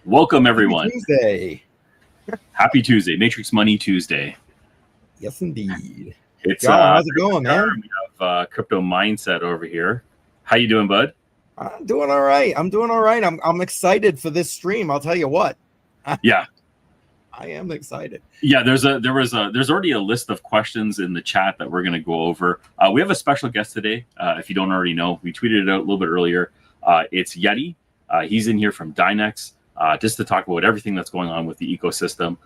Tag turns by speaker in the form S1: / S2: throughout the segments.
S1: Welcome, everyone.
S2: Tuesday.
S1: Happy Tuesday. Matrix Money Tuesday.
S2: Yes, indeed.
S1: It's
S2: how's it going, man?
S1: We have CryptoMindSet over here. How you doing, bud?
S2: I'm doing all right. I'm excited for this stream. I'll tell you what.
S1: Yeah.
S2: I am excited.
S1: Yeah, there's already a list of questions in the chat that we're going to go over. We have a special guest today. If you don't already know, we tweeted it out a little bit earlier. It's Y3Ti. He's in here from Dynex, just to talk about everything that's going on with the ecosystem.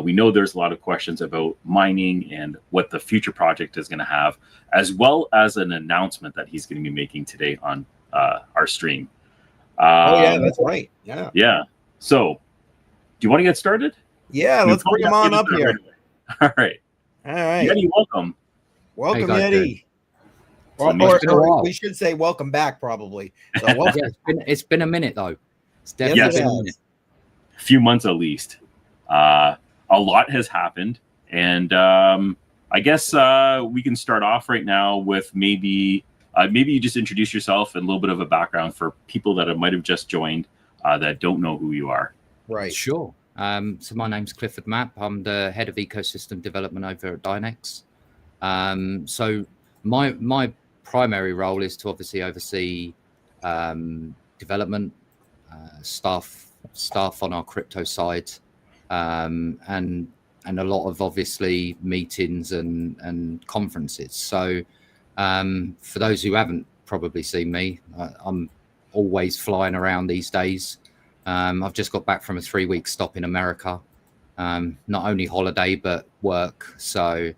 S1: We know there's a lot of questions about mining and what the future project is going to have, as well as an announcement that he's going to be making today on our stream.
S2: Oh yeah, that's right. Yeah.
S1: Yeah. So, do you want to get started?
S2: Yeah, let's bring him on up here.
S1: All right.
S2: All right.
S1: Y3Ti, welcome.
S2: Welcome, Y3Ti. Or we should say welcome back, probably. So welcome.
S3: Yeah, it's been a minute, though. It's definitely been a minute.
S1: A few months at least. A lot has happened. And I guess we can start off right now with maybe you just introduce yourself and a little bit of a background for people that might have just joined that don't know who you are.
S2: Right.
S3: Sure. So my name's Clifford Mapp. I'm the head of ecosystem development over at Dynex. So my primary role is to obviously oversee development, staff on our crypto side, and a lot of obviously meetings and conferences. So for those who haven't probably seen me, I'm always flying around these days. I've just got back from a 3-week stop in America, not only holiday, but work. So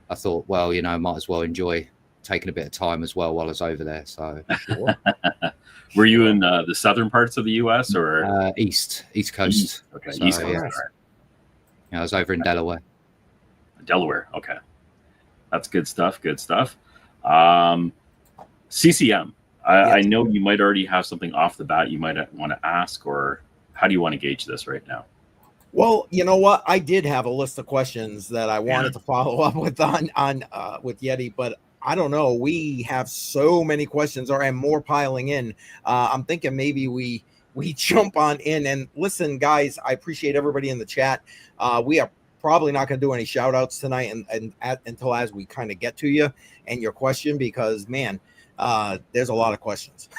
S3: I thought, well, might as well enjoy taking a bit of time as well while I was over there. So sure.
S1: Were you in the southern parts of the U.S. or
S3: East Coast?
S1: Okay,
S3: so,
S1: East Coast.
S3: Yeah, I was over in Delaware.
S1: Delaware. Okay. That's good stuff. Good stuff. CCM. I know you might already have something off the bat you might want to ask, or how do you want to gauge this right now?
S2: Well, you know what? I did have a list of questions that I wanted to follow up with on with Y3Ti, but I don't know. We have so many questions and more piling in. I'm thinking maybe we jump on in and listen, guys. I appreciate everybody in the chat. We are probably not going to do any shout outs tonight until as we kind of get to you and your question, because man, there's a lot of questions.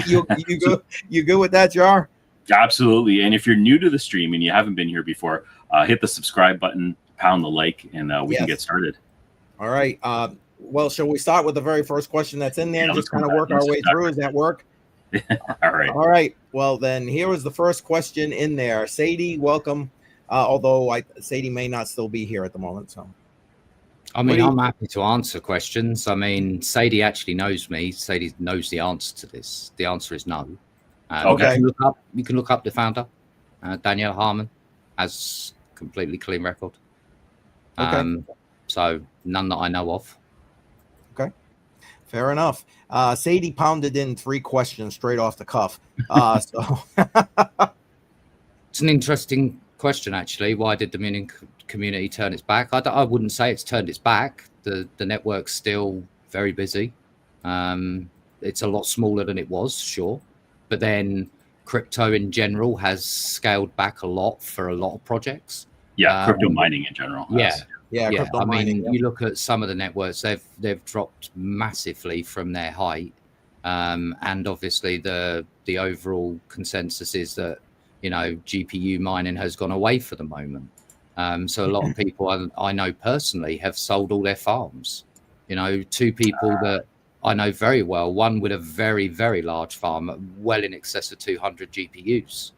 S2: you good with that, Jar?
S1: Absolutely. And if you're new to the stream and you haven't been here before, hit the subscribe button, pound the like, and we can get started.
S2: All right. Well, shall we start with the very first question that's in there and just kind of work our way through? Does that work?
S1: All right.
S2: All right. Well, then here is the first question in there. Sadie, welcome. Although Sadie may not still be here at the moment. So,
S3: I mean, I'm happy to answer questions. I mean, Sadie actually knows me. Sadie knows the answer to this. The answer is no.
S2: Okay.
S3: You can look up the founder, Danielle Harmon, has completely clean record.
S2: Okay.
S3: So none that I know of.
S2: Okay. Fair enough. Sadie pounded in 3 questions straight off the cuff. So
S3: it's an interesting question, actually. Why did the mining community turn its back? I wouldn't say it's turned its back. The network's still very busy. It's a lot smaller than it was, sure. But then crypto in general has scaled back a lot for a lot of projects.
S1: Yeah, crypto mining in general.
S2: Yeah. Crypto mining.
S3: You look at some of the networks; they've dropped massively from their height, and obviously the overall consensus is that GPU mining has gone away for the moment. So a lot of people I know personally have sold all their farms. 2 people that I know very well, one with a very, very large farm, well in excess of 200 GPUs,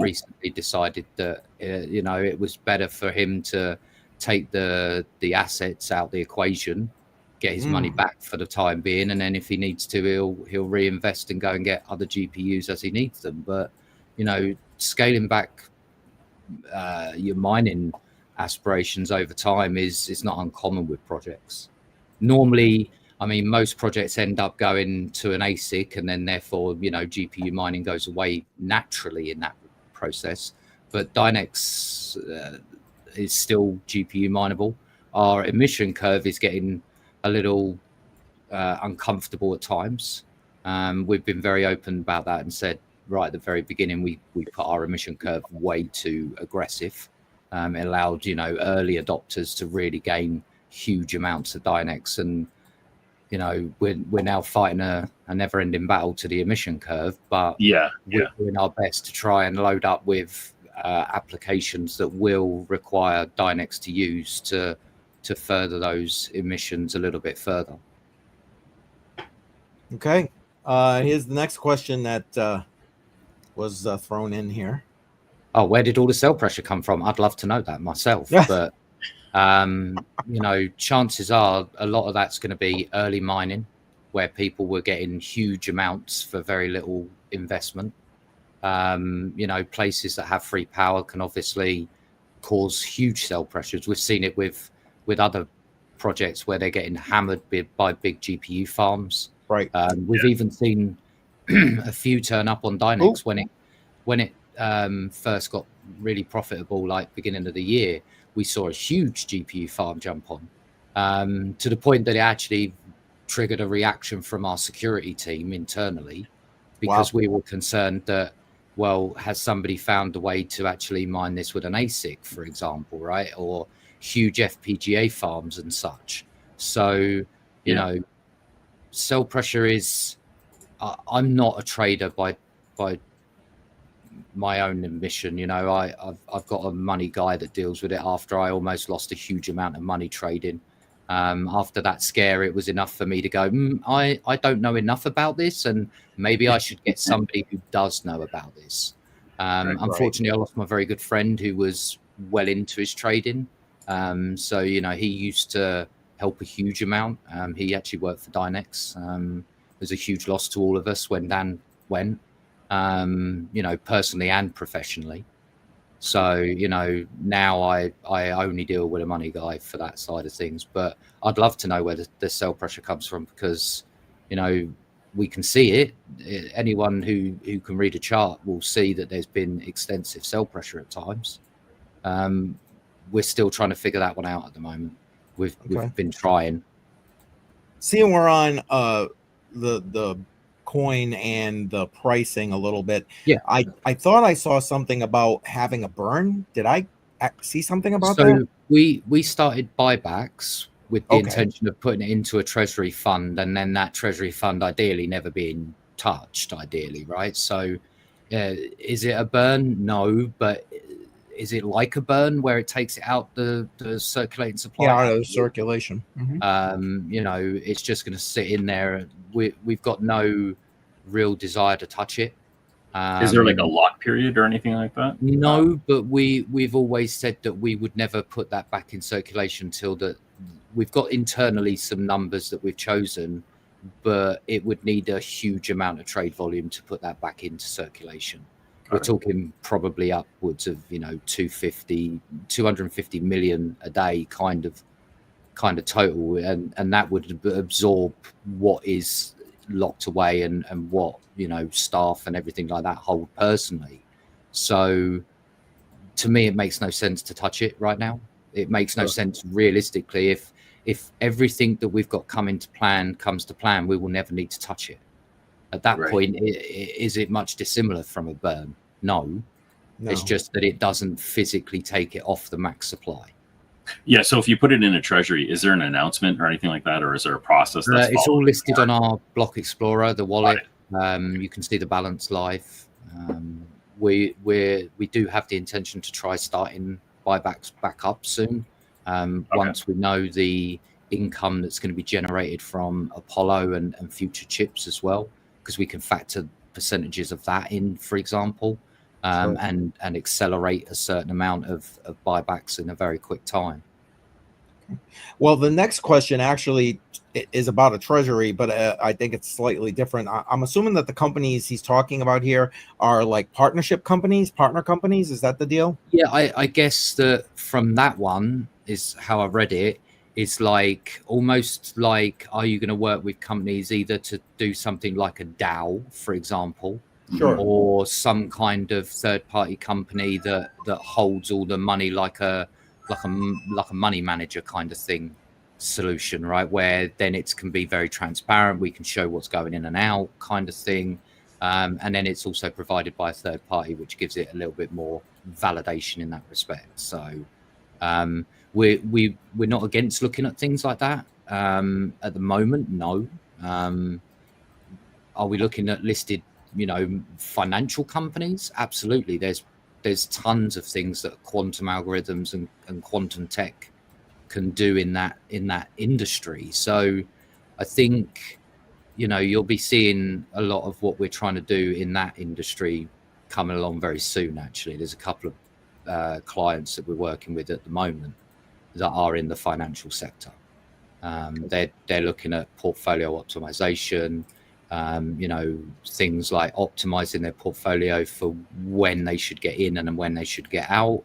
S3: recently decided that, it was better for him to take the assets out the equation, get his money back for the time being. And then if he needs to, he'll reinvest and go and get other GPUs as he needs them. But, scaling back your mining aspirations over time is not uncommon with projects. Normally, I mean, most projects end up going to an ASIC, and then therefore, GPU mining goes away naturally in that process. But Dynex is still GPU mineable. Our emission curve is getting a little uncomfortable at times. We've been very open about that and said, right at the very beginning, we put our emission curve way too aggressive. It allowed, early adopters to really gain huge amounts of Dynex, and we're now fighting a never-ending battle to the emission curve, but we're doing our best to try and load up with applications that will require Dynex to use to further those emissions a little bit further.
S2: Okay. Here's the next question that was thrown in here.
S3: Oh, where did all the sell pressure come from? I'd love to know that myself, but chances are a lot of that's going to be early mining, where people were getting huge amounts for very little investment. Places that have free power can obviously cause huge sell pressures. We've seen it with other projects where they're getting hammered by big GPU farms.
S2: Right.
S3: We've even seen a few turn up on Dynex when it first got really profitable, like beginning of the year. We saw a huge GPU farm jump on, to the point that it actually triggered a reaction from our security team internally, because we were concerned that, well, has somebody found a way to actually mine this with an ASIC, for example, right? Or huge FPGA farms and such. So, sell pressure is, I'm not a trader by my own admission. I've got a money guy that deals with it after I almost lost a huge amount of money trading. After that scare, it was enough for me to go, I don't know enough about this, and maybe I should get somebody who does know about this. Unfortunately, I lost my very good friend who was well into his trading. So, he used to help a huge amount. He actually worked for Dynex. It was a huge loss to all of us when Dan went, personally and professionally. So, now I only deal with a money guy for that side of things. But I'd love to know where the sell pressure comes from, because, we can see it. Anyone who can read a chart will see that there's been extensive sell pressure at times. We're still trying to figure that one out at the moment. We've been trying.
S2: Seeing we're on the coin and the pricing a little bit.
S3: Yeah.
S2: I thought I saw something about having a burn. Did I see something about that?
S3: So we started buybacks with the intention of putting it into a treasury fund, and then that treasury fund ideally never being touched, right? So is it a burn? No, but is it like a burn where it takes it out the circulating supply?
S2: Yeah, out of the circulation.
S3: It's just going to sit in there. We've got no real desire to touch it.
S1: Is there like a lock period or anything like that?
S3: No, but we've always said that we would never put that back in circulation till we've got internally some numbers that we've chosen, but it would need a huge amount of trade volume to put that back into circulation. We're talking probably upwards of 250 million a day kind of total, and that would absorb what is locked away and what staff and everything like that hold personally. So to me, it makes no sense to touch it right now. It makes no sense realistically. If everything that we've got comes to plan, we will never need to touch it. At that point, is it much dissimilar from a burn? No. It's just that it doesn't physically take it off the max supply.
S1: Yeah, so if you put it in a treasury, is there an announcement or anything like that, or is there a process?
S3: It's all listed on our Block Explorer, the wallet. You can see the balance live. We do have the intention to try starting buybacks back up soon. Once we know the income that's going to be generated from Apollo and future chips as well, because we can factor percentages of that in, for example, and accelerate a certain amount of buybacks in a very quick time.
S2: Well, the next question actually is about a treasury, but I think it's slightly different. I'm assuming that the companies he's talking about here are like partner companies. Is that the deal?
S3: Yeah, I guess that from that one is how I read it. It's like almost like, are you going to work with companies either to do something like a DAO, for example, or some kind of third-party company that holds all the money like a money manager kind of thing solution, right? Where then it can be very transparent. We can show what's going in and out kind of thing. And then it's also provided by a third party, which gives it a little bit more validation in that respect. So we're not against looking at things like that at the moment. No. Are we looking at listed, financial companies? Absolutely. There's tons of things that quantum algorithms and quantum tech can do in that industry. So I think you'll be seeing a lot of what we're trying to do in that industry coming along very soon. Actually, there's a couple of clients that we're working with at the moment that are in the financial sector. They're looking at portfolio optimization, things like optimizing their portfolio for when they should get in and when they should get out.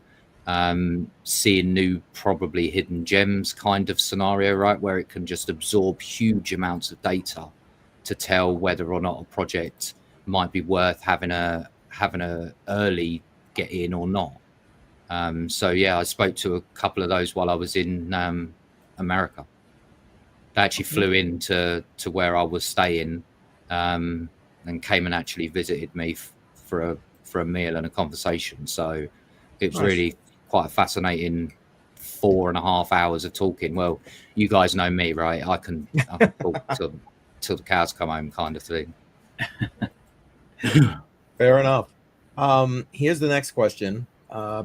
S3: Seeing new, probably hidden gems kind of scenario, right, where it can just absorb huge amounts of data to tell whether or not a project might be worth having a early get in or not. So yeah, I spoke to a couple of those while I was in America. They actually flew in to where I was staying and came and actually visited me for a meal and a conversation. So it was really quite a fascinating 4.5 hours of talking. Well, you guys know me, right? I can talk till the cows come home, kind of thing.
S2: Fair enough. Here's the next question.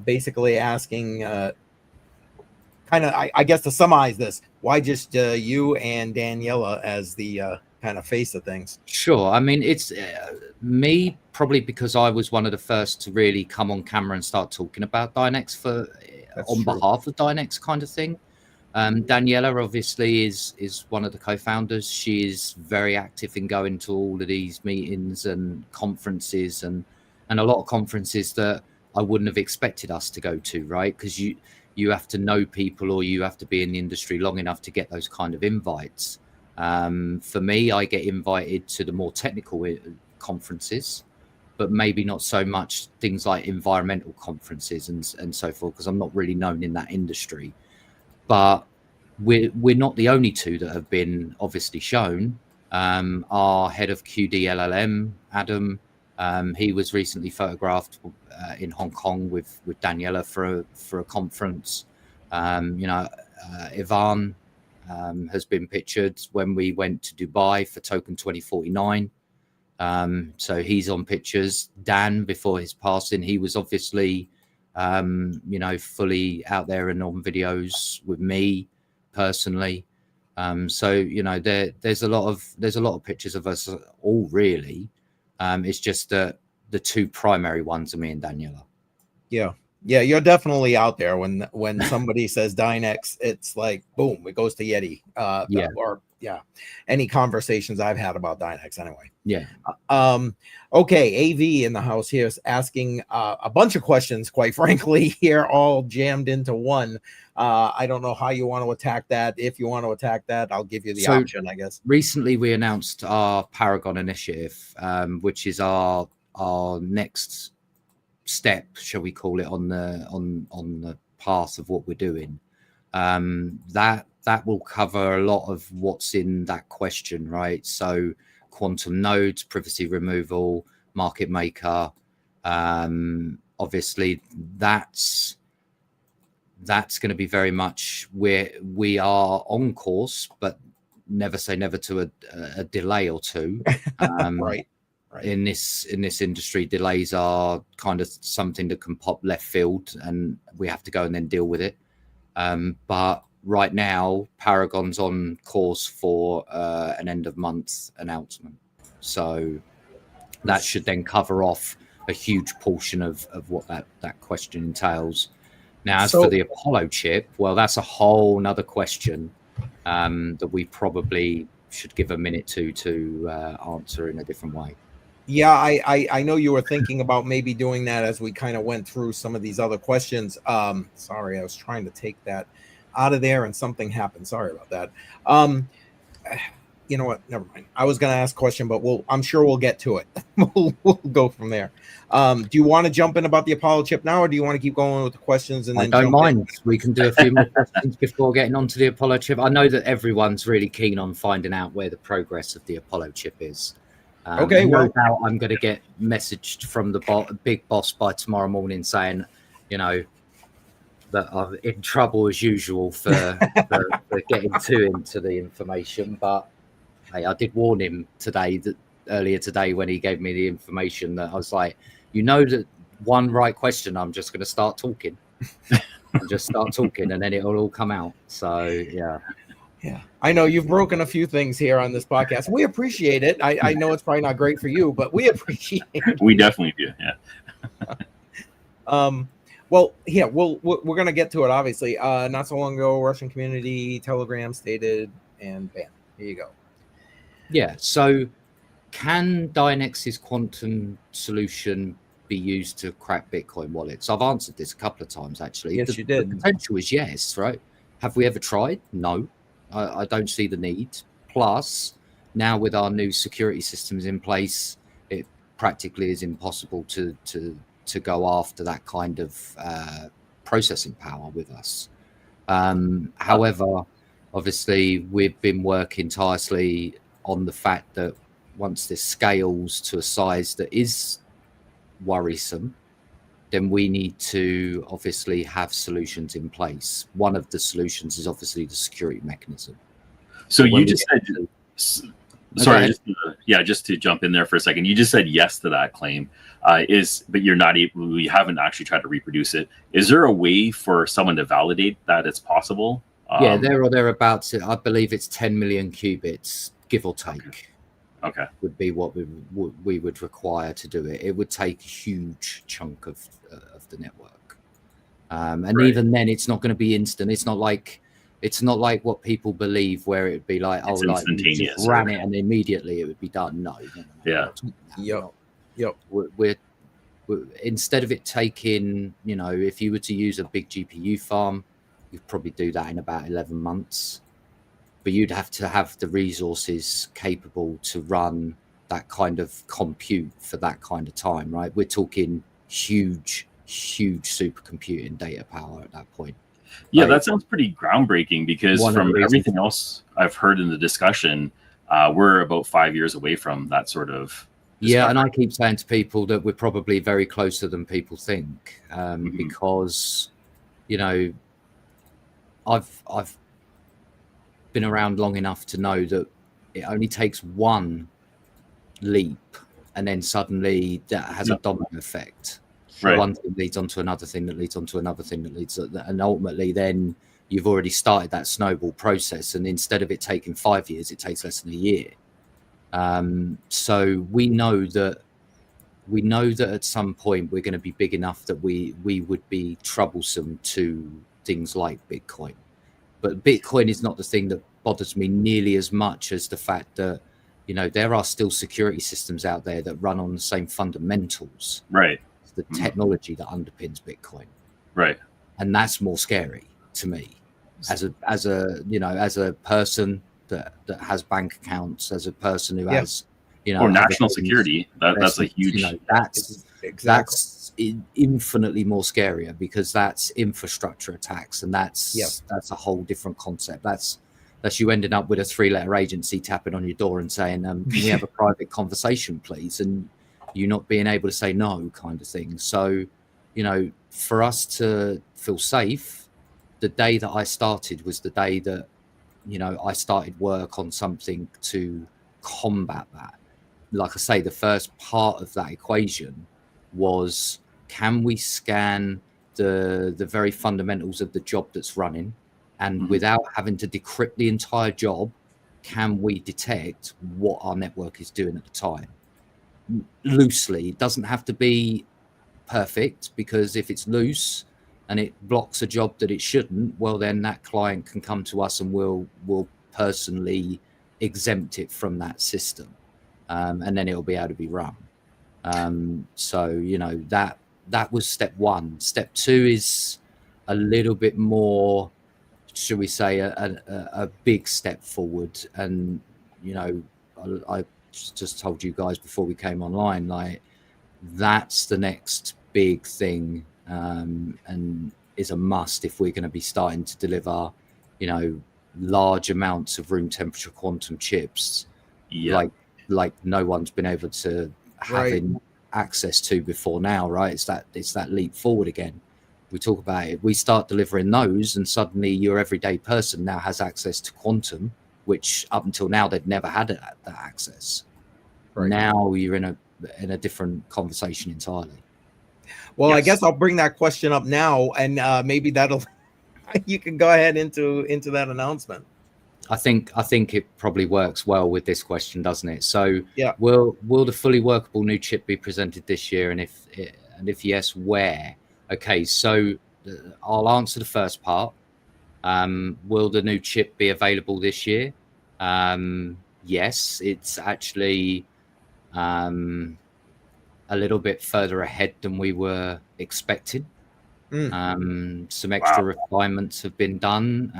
S2: Basically asking, kind of, I guess to summarize this, why just you and Daniela as the kind of face of things?
S3: Sure. I mean, it's me probably because I was one of the first to really come on camera and start talking about Dynex on behalf of Dynex kind of thing. Daniela obviously is one of the co-founders. She is very active in going to all of these meetings and conferences and a lot of conferences that I wouldn't have expected us to go to, right? Because you have to know people or you have to be in the industry long enough to get those kind of invites. For me, I get invited to the more technical conferences, but maybe not so much things like environmental conferences and so forth, because I'm not really known in that industry. But we're not the only two that have been obviously shown. Our head of QD LLM, Adam, he was recently photographed in Hong Kong with Daniela for a conference. Ivan has been pictured when we went to Dubai for Token 2049. So he's on pictures. Dan, before his passing, he was obviously fully out there and on videos with me personally. So there's a lot of pictures of us all really. It's just that the two primary ones are me and Daniela.
S2: Yeah, you're definitely out there. When somebody says Dynex, it's like boom, it goes to Yeti. Any conversations I've had about Dynex anyway.
S3: Yeah.
S2: Okay, AV in the house here is asking a bunch of questions, quite frankly, here all jammed into one. I don't know how you want to attack that. If you want to attack that, I'll give you the option, I guess.
S3: Recently we announced our Paragon initiative, which is our next step, shall we call it, on the path of what we're doing. That will cover a lot of what's in that question, right? So quantum nodes, privacy removal, market maker. Obviously that's going to be very much where we are on course, but never say never to a delay or two.
S2: Right.
S3: In this industry, delays are kind of something that can pop left field, and we have to go and then deal with it. But right now, Paragon's on course for an end of month announcement, so that should then cover off a huge portion of what that question entails. Now, as for the Apollo chip, well, that's a whole nother question that we probably should give a minute to answer in a different way.
S2: Yeah, I know you were thinking about maybe doing that as we kind of went through some of these other questions. Sorry, I was trying to take that out of there and something happened. Sorry about that. You know what? Never mind. I was going to ask a question, but I'm sure we'll get to it. We'll go from there. Do you want to jump in about the Apollo chip now, or do you want to keep going with the questions? And
S3: I don't mind. We can do a few more questions before getting onto the Apollo chip. I know that everyone's really keen on finding out where the progress of the Apollo chip is.
S2: Okay,
S3: and
S2: well,
S3: no doubt I'm going to get messaged from the big boss by tomorrow morning saying, you know, that I'm in trouble as usual for getting too into the information. But hey, I did warn him earlier today when he gave me the information that I was like, you know, that one right question, I'm just going to start talking. And then it'll all come out. So yeah.
S2: Yeah, I know you've broken a few things here on this podcast. We appreciate it. I know it's probably not great for you, but we appreciate it.
S1: We definitely do. Yeah.
S2: Well, yeah, we're gonna get to it. Obviously, not so long ago, Russian community Telegram stated, and bam, here you go.
S3: Yeah. So, can Dynex's quantum solution be used to crack Bitcoin wallets? I've answered this a couple of times actually.
S2: Yes, you did.
S3: The potential is yes, right? Have we ever tried? No. I don't see the need. Plus, now with our new security systems in place, it practically is impossible to go after that kind of processing power with us. However, obviously, we've been working tirelessly on the fact that once this scales to a size that is worrisome, then we need to obviously have solutions in place. One of the solutions is obviously the security mechanism.
S1: So you just said, sorry, just to jump in there for a second, you just said yes to that claim, but you're not able, you haven't actually tried to reproduce it. Is there a way for someone to validate that it's possible?
S3: Yeah, there or thereabouts. I believe it's 10 million qubits, give or take.
S1: Okay.
S3: Would be what we would require to do it. It would take a huge chunk of the network, and right. Even then, it's not going to be instant. It's not like what people believe, where it'd be like,
S1: it's
S3: like you just ran it and immediately it would be done. No.
S1: Yeah.
S2: Yep.
S3: We're instead of it taking, if you were to use a big GPU farm, you'd probably do that in about 11 months. But you'd have to have the resources capable to run that kind of compute for that kind of time, right? We're talking huge supercomputing data power at that point.
S1: Yeah, that sounds pretty groundbreaking, because from everything else I've heard in the discussion, we're about 5 years away from that sort of discovery.
S3: Yeah, and I keep saying to people that we're probably very closer than people think, because, I've been around long enough to know that it only takes one leap and then suddenly that has a domino effect. Right. One thing leads on to another thing that leads on to another thing that leads, and ultimately then you've already started that snowball process, and instead of it taking 5 years, it takes less than a year. So we know that at some point we're going to be big enough that we would be troublesome to things like Bitcoin. But Bitcoin is not the thing that bothers me nearly as much as the fact that, there are still security systems out there that run on the same fundamentals.
S1: Right.
S3: It's the technology that underpins Bitcoin.
S1: Right.
S3: And that's more scary to me as a person that has bank accounts, as a person who has,
S1: or national security. That's a huge,
S3: that's infinitely more scarier, because that's infrastructure attacks, and that's a whole different concept. That's you ending up with a 3-letter agency tapping on your door and saying, can we have a private conversation, please? And you not being able to say no, kind of thing. So, for us to feel safe, the day that I started was the day that, I started work on something to combat that. Like I say, the first part of that equation was, can we scan the very fundamentals of the job that's running, and without having to decrypt the entire job, can we detect what our network is doing at the time? Loosely, it doesn't have to be perfect, because if it's loose and it blocks a job that it shouldn't, well, then that client can come to us and we'll personally exempt it from that system, and then it'll be able to be run. So that was step one. Step two is a little bit more, should we say, a big step forward. And I just told you guys before we came online, like, that's the next big thing, and is a must if we're going to be starting to deliver, large amounts of room temperature quantum chips. Like like no one's been able to having access to before now, right? It's that leap forward again. We talk about it. We start delivering those, and suddenly your everyday person now has access to quantum, which up until now they'd never had that access. Right. Now you're in a different conversation entirely.
S2: Well, yes. I guess I'll bring that question up now, and maybe that'll you can go ahead into that announcement.
S3: I think it probably works well with this question, doesn't it? So,
S2: yeah,
S3: will the fully workable new chip be presented this year, and if yes, where? Okay, so I'll answer the first part. Will the new chip be available this year? Yes, it's actually a little bit further ahead than we were expecting. Some extra refinements have been done.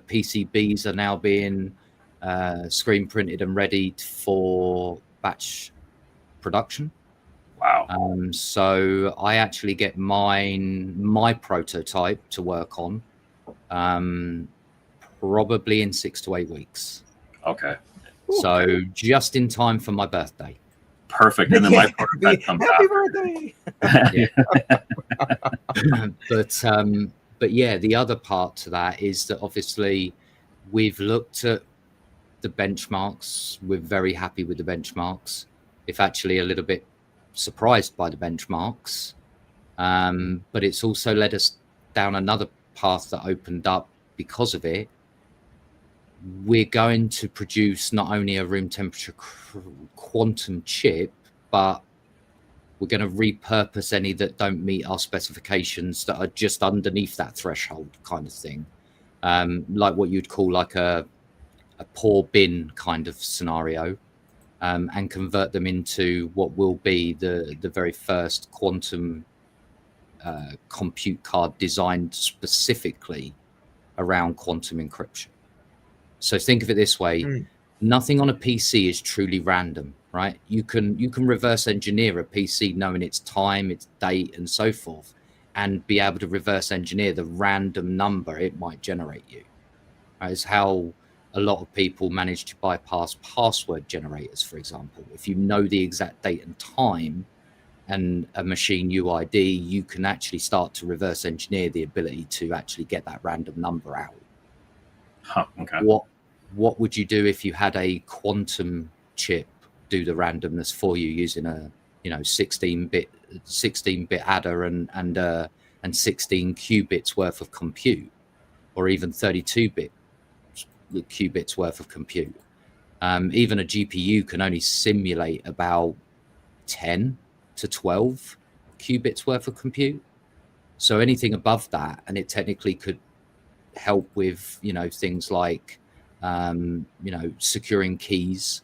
S3: PCBs are now being screen printed and ready for batch production.
S1: Wow.
S3: So I actually get my prototype to work on probably in 6 to 8 weeks.
S1: Okay.
S3: So just in time for my birthday.
S1: Perfect. And then my prototype comes
S2: Happy birthday.
S3: But yeah, the other part to that is that obviously we've looked at the benchmarks. We're very happy with the benchmarks. If actually a little bit surprised by the benchmarks, but it's also led us down another path that opened up because of it. We're going to produce not only a room temperature quantum chip, but we're going to repurpose any that don't meet our specifications that are just underneath that threshold kind of thing. Like what you'd call like a poor bin kind of scenario, and convert them into what will be the very first quantum compute card designed specifically around quantum encryption. So think of it this way, nothing on a PC is truly random, right? You can reverse engineer a PC knowing its time, its date, and so forth, and be able to reverse engineer the random number it might generate you. Right? It's how a lot of people manage to bypass password generators, for example. If you know the exact date and time and a machine UID, you can actually start to reverse engineer the ability to actually get that random number out.
S1: Huh, okay.
S3: What would you do if you had a quantum chip do the randomness for you using a 16-bit adder and 16 qubits worth of compute, or even 32-bit qubits worth of compute? Even a GPU can only simulate about 10 to 12 qubits worth of compute. So anything above that, and it technically could help with things like securing keys.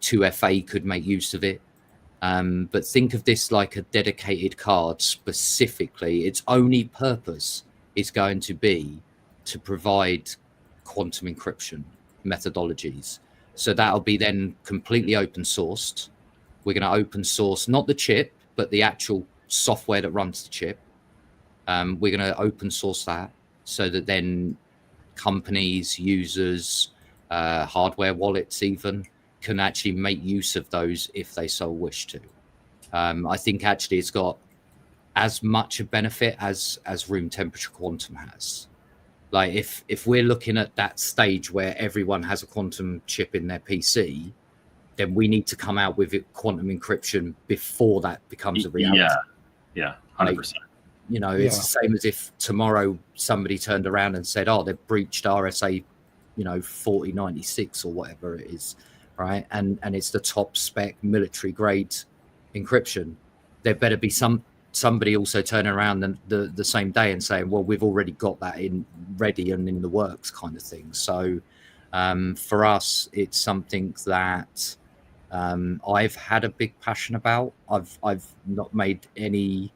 S3: 2FA could make use of it, but think of this like a dedicated card. Specifically, its only purpose is going to be to provide quantum encryption methodologies. So that'll be then completely open sourced. We're going to open source not the chip, but the actual software that runs the chip. We're going to open source that, so that then companies, users, hardware wallets even can actually make use of those if they so wish to. I think actually it's got as much a benefit as room temperature quantum has. Like if we're looking at that stage where everyone has a quantum chip in their PC, then we need to come out with quantum encryption before that becomes a reality.
S1: Yeah, 100%.
S3: It's the same as if tomorrow somebody turned around and said, they've breached RSA, 4096 or whatever it is, right? And it's the top spec military grade encryption. There better be somebody also turning around the same day and saying, well, we've already got that ready and in the works kind of thing. So for us, it's something that I've had a big passion about. I've not made any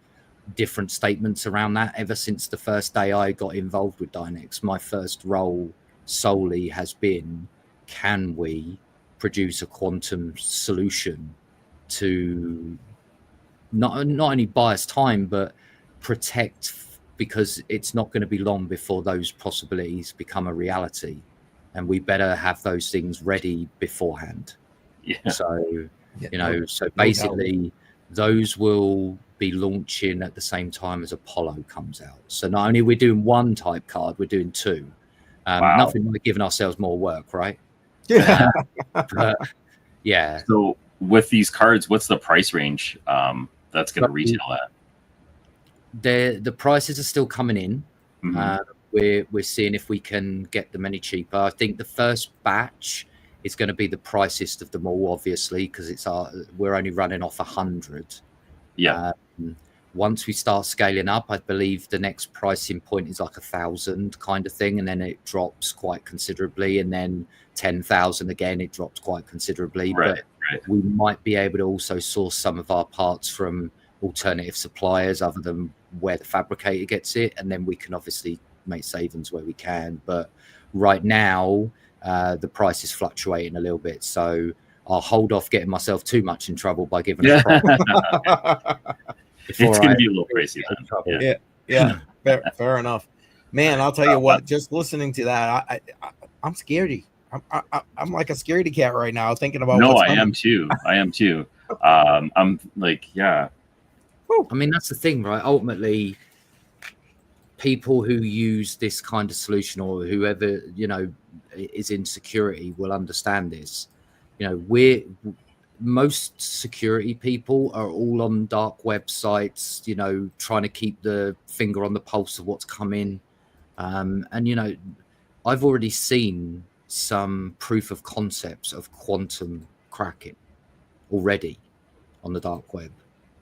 S3: different statements around that ever since the first day I got involved with Dynex. My first role solely has been, can we produce a quantum solution to not only buy us time, but protect, because it's not going to be long before those possibilities become a reality, and we better have those things ready beforehand.
S1: Yeah.
S3: So,
S2: Yeah,
S3: so
S2: doubt.
S3: basically those will be launching at the same time as Apollo comes out. So not only we're doing one type card, we're doing two.
S1: Wow.
S3: Nothing like giving ourselves more work, right?
S2: Yeah.
S3: But yeah.
S1: So with these cards, what's the price range that's going to retail at?
S3: The prices are still coming in.
S1: Mhm.
S3: We're seeing if we can get them any cheaper. I think the first batch is going to be the priciest of them all, obviously, because we're only running off 100.
S1: Yeah.
S3: Once we start scaling up, I believe the next pricing point is like 1,000 kind of thing, and then it drops quite considerably, and then 10,000 again, it drops quite considerably.
S1: Right.
S3: But we might be able to also source some of our parts from alternative suppliers other than where the fabricator gets it, and then we can obviously make savings where we can. But right now, the price is fluctuating a little bit, so I'll hold off getting myself too much in trouble by giving a price.
S1: It's going to be a little pricey then.
S2: Yeah. Fair enough, man. I'll tell you what. Just listening to that, I'm scaredy. I'm like a scaredy cat right now, thinking about.
S1: No, I am too. I'm like, yeah.
S3: I mean, that's the thing, right? Ultimately, people who use this kind of solution, or whoever is in security, will understand this. Most security people are all on dark websites, trying to keep the finger on the pulse of what's coming. And I've already seen some proof of concepts of quantum cracking already on the dark web.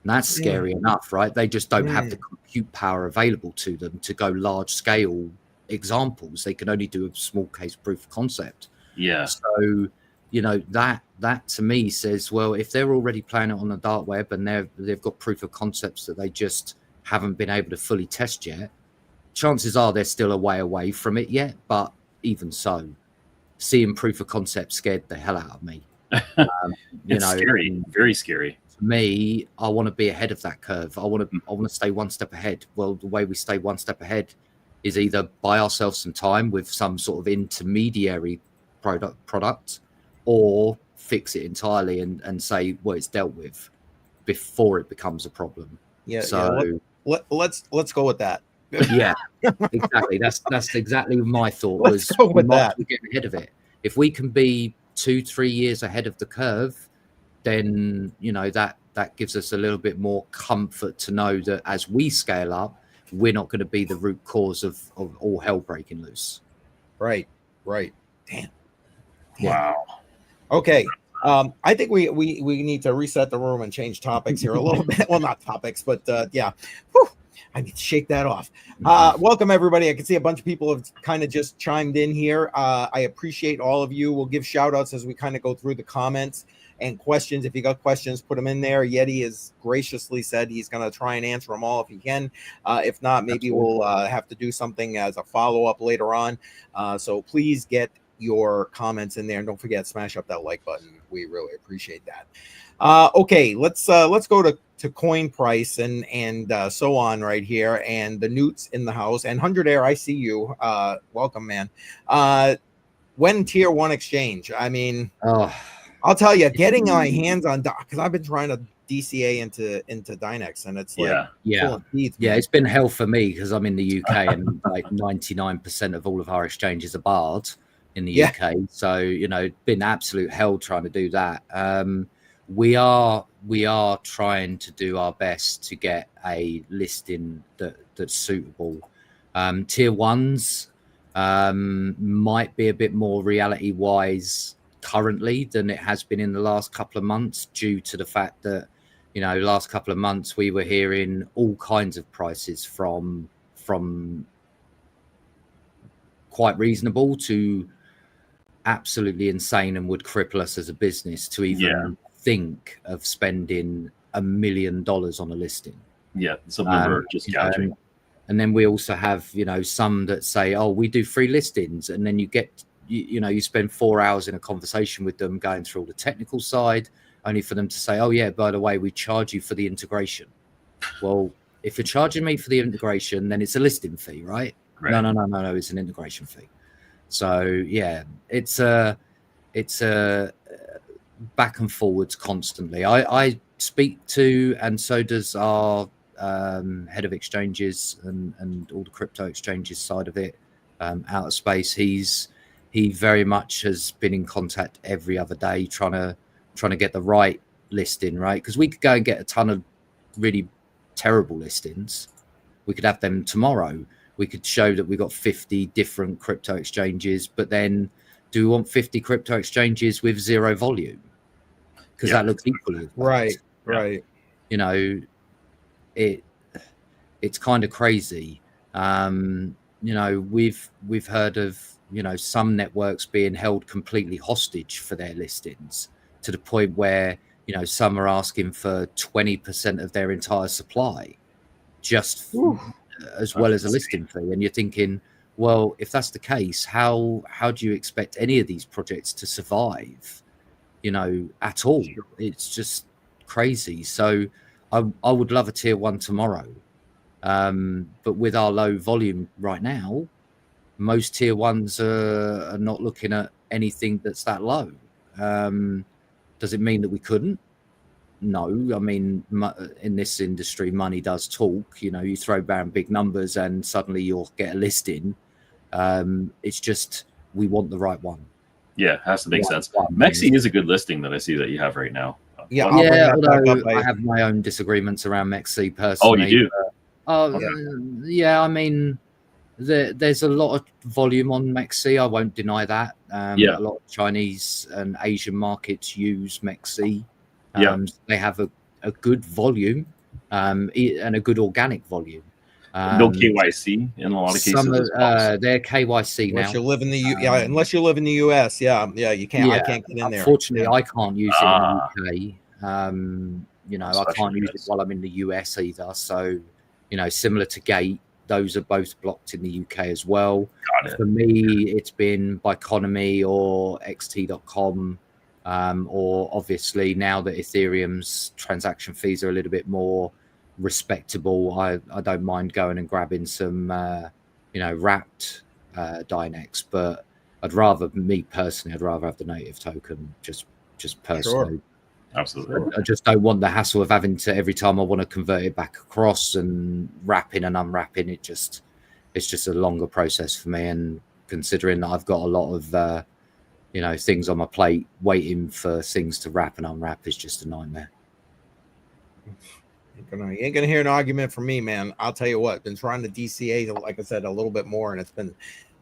S3: And that's scary enough, right? They just don't have the compute power available to them to go large scale examples. They can only do a small case proof of concept.
S1: Yeah.
S3: So, that to me says, well, if they're already playing it on the dark web and they've got proof of concepts that they just haven't been able to fully test yet, chances are they're still a way away from it yet. But even so, seeing proof of concept scared the hell out of me.
S1: It's scary, very scary.
S3: For me, I want to be ahead of that curve. I want to stay one step ahead. Well, the way we stay one step ahead is either buy ourselves some time with some sort of intermediary product, or fix it entirely and say, well, it's dealt with before it becomes a problem.
S2: Yeah.
S3: So
S2: let's go with that.
S3: Yeah, exactly. That's exactly my thought.
S2: Let's go with that.
S3: We get ahead of it. If we can be 2-3 years ahead of the curve, then that gives us a little bit more comfort to know that as we scale up, we're not going to be the root cause of all hell breaking loose.
S2: Right. Damn.
S1: Wow.
S2: Okay. I think we need to reset the room and change topics here a little bit. Well, not topics, but yeah. Whew. I need to shake that off. Welcome, everybody. I can see a bunch of people have kind of just chimed in here. I appreciate all of you. We'll give shout outs as we kind of go through the comments and questions. If you got questions, put them in there. Yeti has graciously said he's going to try and answer them all if he can. If not, maybe we'll have to do something as a follow-up later on. So please get your comments in there, and don't forget, smash up that like button. We really appreciate that. Okay, let's go to coin price and so on right here, and the Newts in the house, and 100 Air, I see you. Welcome, man. When tier 1 exchange? I mean, I'll tell you, getting my hands on, because I've been trying to DCA into Dynex, and it's like full of teeth,
S3: it's been hell for me because I'm in the UK and like 99% of all of our exchanges are barred in the UK. So been absolute hell trying to do that. We are trying to do our best to get a listing that's suitable. Tier 1s might be a bit more reality wise currently than it has been in the last couple of months, due to the fact that last couple of months we were hearing all kinds of prices from quite reasonable to absolutely insane, and would cripple us as a business to even think of spending $1 million on a listing.
S1: Some of them are just gouging.
S3: And then we also have some that say, oh, we do free listings, and then you get you spend 4 hours in a conversation with them going through all the technical side, only for them to say, oh yeah, by the way, we charge you for the integration. Well, if you're charging me for the integration, then it's a listing fee, right? No, it's an integration fee. So yeah, it's a back and forwards constantly. I speak to, and so does our head of exchanges and all the crypto exchanges side of it, out of space. He very much has been in contact every other day trying to get the right listing, right? Because we could go and get a ton of really terrible listings. We could have them tomorrow. We could show that we got 50 different crypto exchanges, but then do we want 50 crypto exchanges with zero volume? Because that looks equally as bad.
S2: Right.
S3: You know, it's kind of crazy. You know, we've heard of, you know, some networks being held completely hostage for their listings, to the point where, you know, some are asking for 20% of their entire supply just as well as a listing fee. And you're thinking, well, if that's the case, how do you expect any of these projects to survive, you know, at all? It's just crazy. So I would love a tier 1 tomorrow. But with our low volume right now, most tier 1s are not looking at anything that's that low. Does it mean that we couldn't? No. I mean, in this industry, money does talk. You know, you throw down big numbers and suddenly you'll get a listing. It's just, we want the right one.
S1: Yeah, it has to make sense. Mexi is a good listing that I see that you have right now.
S2: Yeah,
S3: although I have my own disagreements around Mexi personally.
S1: Oh, you do?
S3: Yeah, I mean, there's a lot of volume on Mexi. I won't deny that. A lot of Chinese and Asian markets use Mexi. They have a good volume and a good organic volume.
S1: No KYC in a lot of cases.
S3: They're KYC now.
S2: Unless you live in the unless you live in the US, you can't. I can't get in there.
S3: Unfortunately, I can't use it in the UK. You know, I can't use it while I'm in the US either. So, you know, similar to Gate, those are both blocked in the UK as well.
S1: Got it.
S3: For me, it's been Biconomy or xt.com, or obviously now that Ethereum's transaction fees are a little bit more respectable, I don't mind going and grabbing some you know, wrapped Dynex, but I'd rather have the native token, just personally.
S2: Sure.
S1: Absolutely.
S3: I just don't want the hassle of having to, every time I want to convert it back across and wrapping and unwrapping it, it's just a longer process for me. And considering that I've got a lot of you know, things on my plate, waiting for things to wrap and unwrap is just a nightmare.
S2: You ain't gonna hear an argument from me, man. I'll tell you what, been trying to DCA, like I said, a little bit more, and it's been,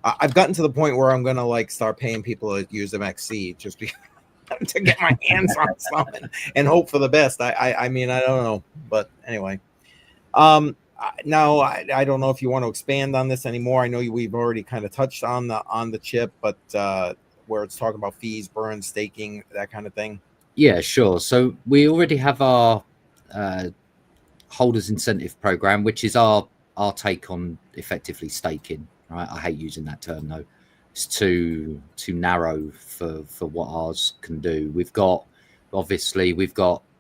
S2: I've gotten to the point where I'm gonna like start paying people to use MXC just to get my hands on something and hope for the best. I mean, I don't know, but anyway. Now I don't know if you want to expand on this anymore. I know we've already kind of touched on the chip, but where it's talking about fees, burn, staking, that kind of thing.
S3: Yeah, sure. So we already have our holders incentive program, which is our take on effectively staking. Right? I hate using that term though. It's too narrow for what ours can do. We've got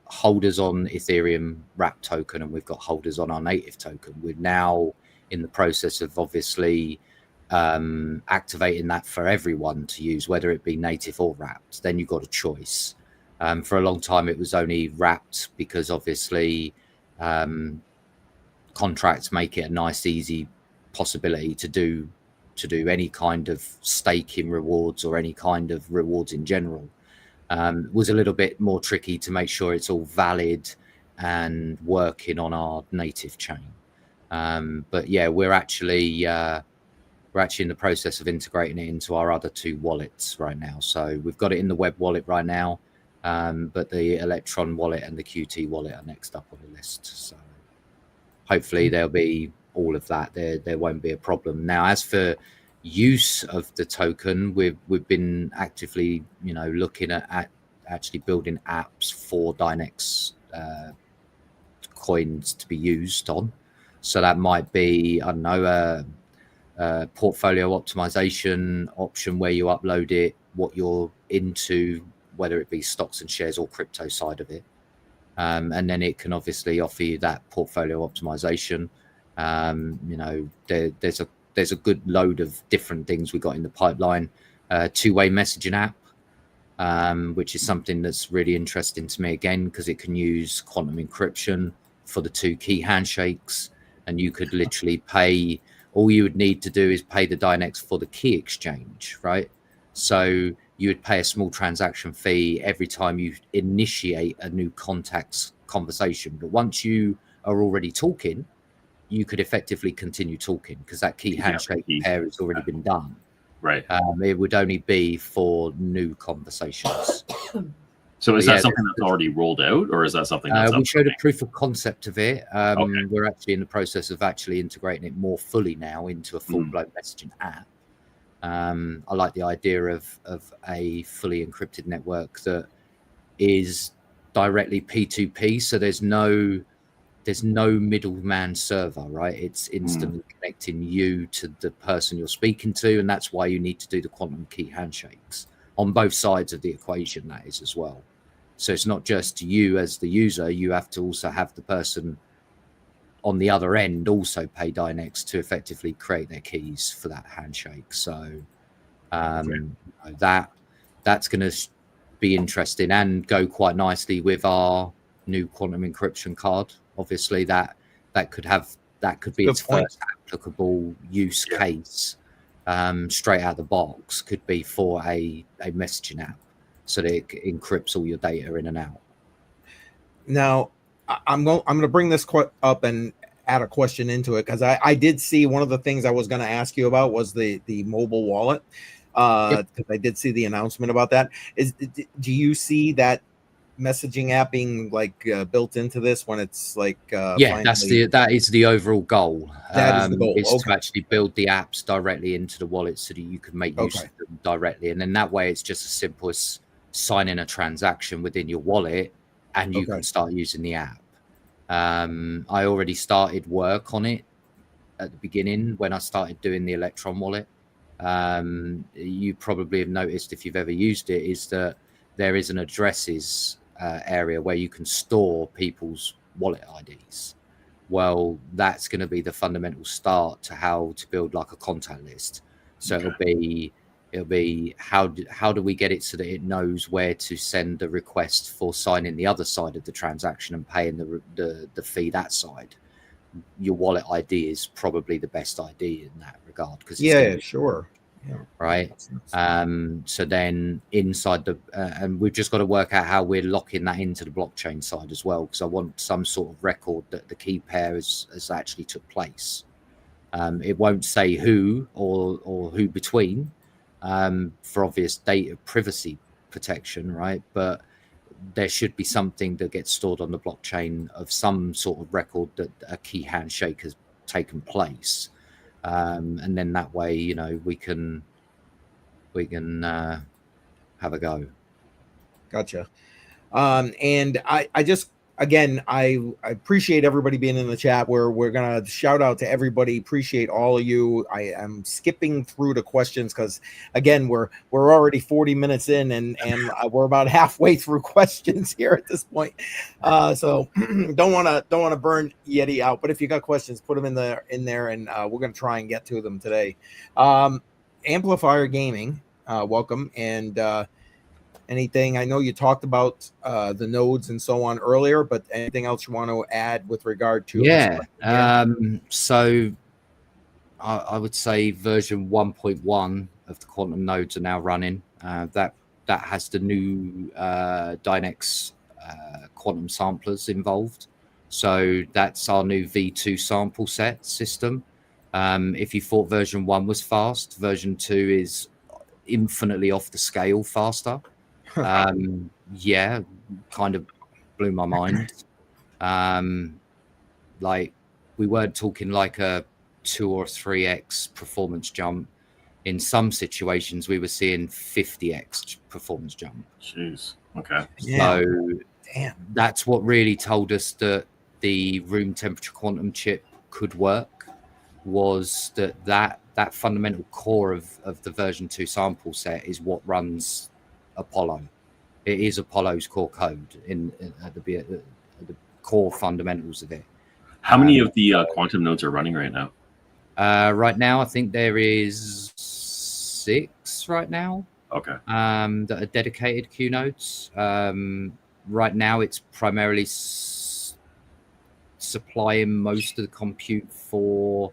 S3: holders on Ethereum wrap token, and we've got holders on our native token. We're now in the process of obviously activating that for everyone to use, whether it be native or wrapped. Then you've got a choice. For a long time, it was only wrapped because obviously contracts make it a nice, easy possibility to do any kind of staking rewards or any kind of rewards in general. Was a little bit more tricky to make sure it's all valid and working on our native chain. But yeah, we're actually in the process of integrating it into our other two wallets right now. So we've got it in the web wallet right now, but the Electron wallet and the QT wallet are next up on the list. So hopefully there'll be all of that. There won't be a problem. Now, as for use of the token, we've been actively, you know, looking at actually building apps for Dynex coins to be used on. So that might be, I don't know, a portfolio optimization option where you upload it, what you're into, whether it be stocks and shares or crypto side of it. And then it can obviously offer you that portfolio optimization. You know, there's a good load of different things we got in the pipeline. Two-way messaging app, which is something that's really interesting to me again, because it can use quantum encryption for the 2 key handshakes, and you could literally pay. All you would need to do is pay the Dynex for the key exchange, right? So you would pay a small transaction fee every time you initiate a new contact's conversation. But once you are already talking, you could effectively continue talking because that key handshake pair has already been done.
S1: Right.
S3: It would only be for new conversations.
S1: So is that something that's already rolled out, or is that something that's
S3: we showed a proof of concept of it.
S1: Okay.
S3: We're actually in the process of actually integrating it more fully now into a full-blown messaging app. I like the idea of a fully encrypted network that is directly P2P, so there's no middleman server, right? It's instantly connecting you to the person you're speaking to, and that's why you need to do the quantum key handshakes on both sides of the equation, that is, as well. So it's not just you as the user, you have to also have the person on the other end also pay Dynex to effectively create their keys for that handshake. So that's going to be interesting and go quite nicely with our new quantum encryption card. Obviously, that could be its first applicable use case straight out of the box. Could be for a messaging app, so that it encrypts all your data in and out.
S2: Now, I'm going to bring this up and add a question into it, because I did see one of the things I was going to ask you about was the mobile wallet. Because I did see the announcement about that. Do you see that messaging app being like built into this when it's like
S3: that is the overall goal.
S2: That is the goal.
S3: Is to actually build the apps directly into the wallet so that you can make use of them directly, and then that way it's just as simple as signing a transaction within your wallet and you can start using the app. I already started work on it at the beginning when I started doing the Electron wallet. You probably have noticed, if you've ever used it, is that there is an addresses area where you can store people's wallet IDs. Well, that's going to be the fundamental start to how to build like a contact list. So it'll be how do we get it so that it knows where to send the request for signing the other side of the transaction and paying the fee that side. Your wallet ID is probably the best ID in that regard, because right. So then inside the and we've just got to work out how we're locking that into the blockchain side as well, because I want some sort of record that the key pair has actually took place. It won't say who or who between, for obvious data privacy protection, right? But there should be something that gets stored on the blockchain of some sort of record that a key handshake has taken place. And then that way, you know, we can have a go.
S2: Gotcha. And I just, again, I appreciate everybody being in the chat. We're gonna shout out to everybody. Appreciate all of you. I am skipping through the questions because, again, we're already 40 minutes in, and we're about halfway through questions here at this point. So don't want to burn Yeti out. But if you got questions, put them in there, and we're gonna try and get to them today. Amplifier Gaming, welcome. And anything, I know you talked about the nodes and so on earlier, but anything else you want to add with regard to
S3: so I would say version 1.1 of the quantum nodes are now running. That has the new Dynex quantum samplers involved. So that's our new V2 sample set system. If you thought version 1 was fast, version 2 is infinitely off the scale faster. Kind of blew my mind. Like, we weren't talking like a 2 or 3x performance jump. In some situations, we were seeing 50x performance jump.
S1: Jeez. Okay.
S3: So that's what really told us that the room temperature quantum chip could work, was that fundamental core of the version 2 sample set is what runs Apollo. It is Apollo's core code at the core fundamentals of it.
S1: How many of the quantum nodes are running right now?
S3: Right now, I think there is 6 right now.
S1: Okay.
S3: that are dedicated Q nodes. Right now, it's primarily supplying most of the compute for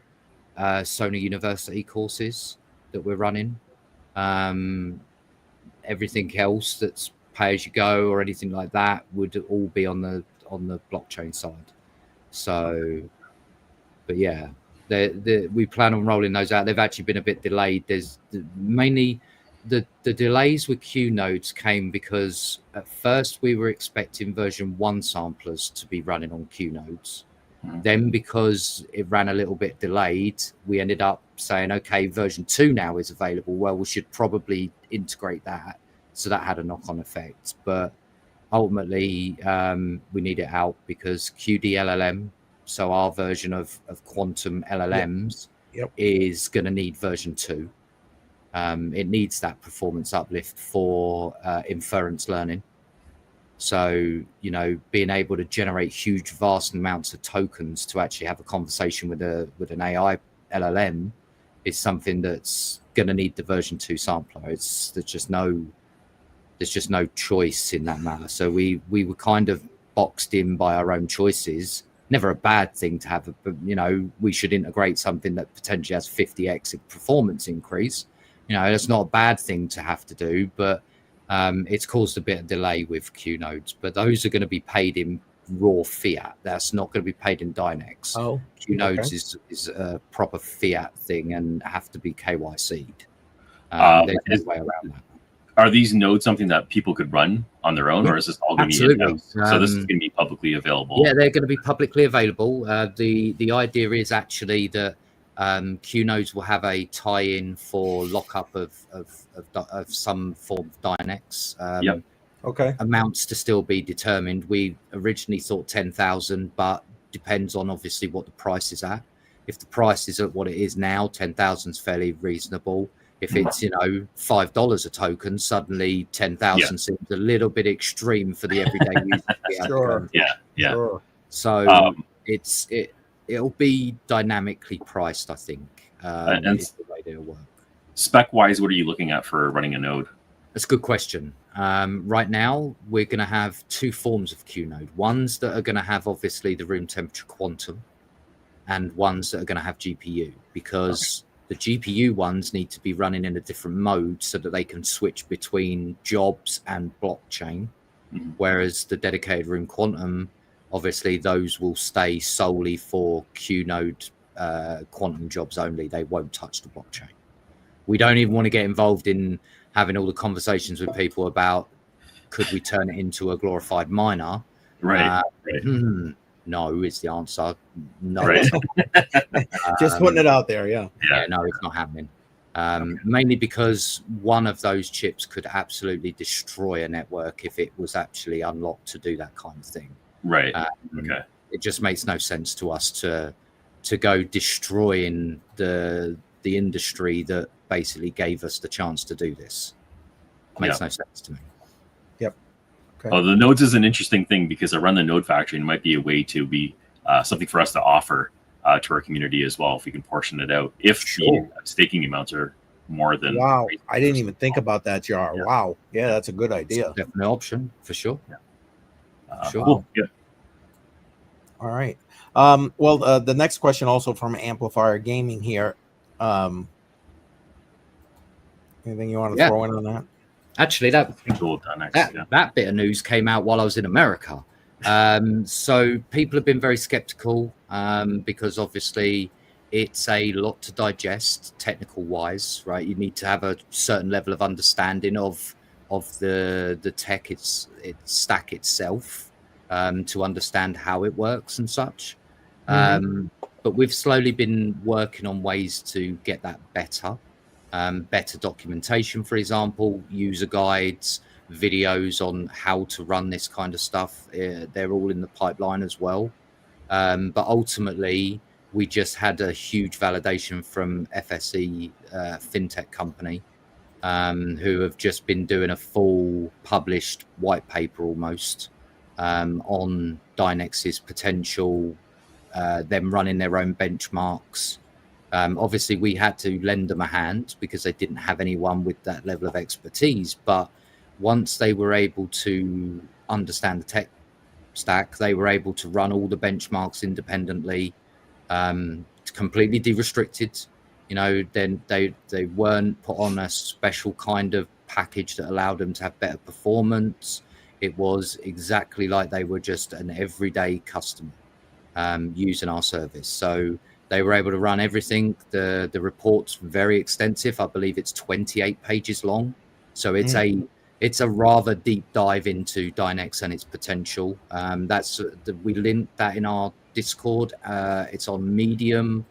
S3: Sony University courses that we're running. Everything else that's pay as you go or anything like that would all be on the blockchain side. So, but yeah, we plan on rolling those out. They've actually been a bit delayed. There's mainly the delays with Q nodes came because at first we were expecting version 1 samplers to be running on Q nodes. Then because it ran a little bit delayed, we ended up saying, okay, version 2 now is available. Well, we should probably integrate that. So that had a knock-on effect. But ultimately, we need it out because QD-LLM, so our version of quantum LLMs, is going to need version 2. It needs that performance uplift for inference learning. So, you know, being able to generate huge, vast amounts of tokens to actually have a conversation with an AI LLM is something that's going to need the version 2 sampler. There's just no choice in that matter. So we were kind of boxed in by our own choices. Never a bad thing to have, but you know, we should integrate something that potentially has 50x performance increase. You know, that's not a bad thing to have to do, but it's caused a bit of delay with Q nodes. But those are going to be paid in raw fiat. That's not going to be paid in Dynex.
S2: Oh,
S3: Q nodes is a proper fiat thing and have to be KYC'd. There's no way around that.
S1: Are these nodes something that people could run on their own, or is this all going to be in-house? So this is going to be publicly available.
S3: Yeah, they're going to be publicly available. The idea is actually that Q nodes will have a tie-in for lockup of some form of Dynex.
S2: Okay.
S3: Amounts to still be determined. We originally thought 10,000, but depends on obviously what the price is at. If the price is at what it is now, 10,000 is fairly reasonable. If it's, you know, $5 a token, suddenly 10,000 seems a little bit extreme for the everyday user.
S2: Sure.
S1: Yeah.
S2: Sure.
S3: So it'll be dynamically priced, I think.
S1: And
S3: is the way it'll work.
S1: Spec-wise, what are you looking at for running a node?
S3: That's a good question. Right now, we're going to have 2 forms of Q node. Ones that are going to have obviously the room temperature quantum, and ones that are going to have GPU, because the GPU ones need to be running in a different mode so that they can switch between jobs and blockchain. Whereas the dedicated room quantum, obviously those will stay solely for Q node quantum jobs only. They won't touch the blockchain. We don't even want to get involved in having all the conversations with people about, could we turn it into a glorified miner?
S1: Right.
S3: No is the answer. No.
S1: Right.
S2: Just putting it out there. Yeah.
S3: No, it's not happening. Mainly because one of those chips could absolutely destroy a network if it was actually unlocked to do that kind of thing.
S1: Right.
S3: It just makes no sense to us to go destroying the industry that basically gave us the chance to do this. Makes no sense to me.
S1: Well, the nodes is an interesting thing because around the node factory, it might be a way to be something for us to offer to our community as well, if we can portion it out. If the staking amounts are more than...
S2: Wow, I didn't even think about that, Jar. Yeah. Wow. Yeah, that's a good idea.
S3: Definitely an option, for sure.
S2: Sure.
S1: Cool. Yeah.
S2: All right. Well, the next question also from Amplifier Gaming here. Anything you want to throw in on that?
S3: Actually, that bit of news came out while I was in America. So people have been very skeptical because obviously it's a lot to digest technical wise, right? You need to have a certain level of understanding of the tech, its stack itself, to understand how it works and such. But we've slowly been working on ways to get that better. Better documentation, for example, user guides, videos on how to run this kind of stuff. They're all in the pipeline as well. But ultimately, we just had a huge validation from FSE fintech company, who have just been doing a full published white paper almost on Dynex's potential, them running their own benchmarks, Obviously, we had to lend them a hand because they didn't have anyone with that level of expertise. But once they were able to understand the tech stack, they were able to run all the benchmarks independently, completely de-restricted. Then they weren't put on a special kind of package that allowed them to have better performance. It was exactly like they were just an everyday customer using our service. So they were able to run everything. The report's very extensive. I believe it's 28 pages long. So it's a rather deep dive into Dynex and its potential. We linked that in our Discord. It's on Medium,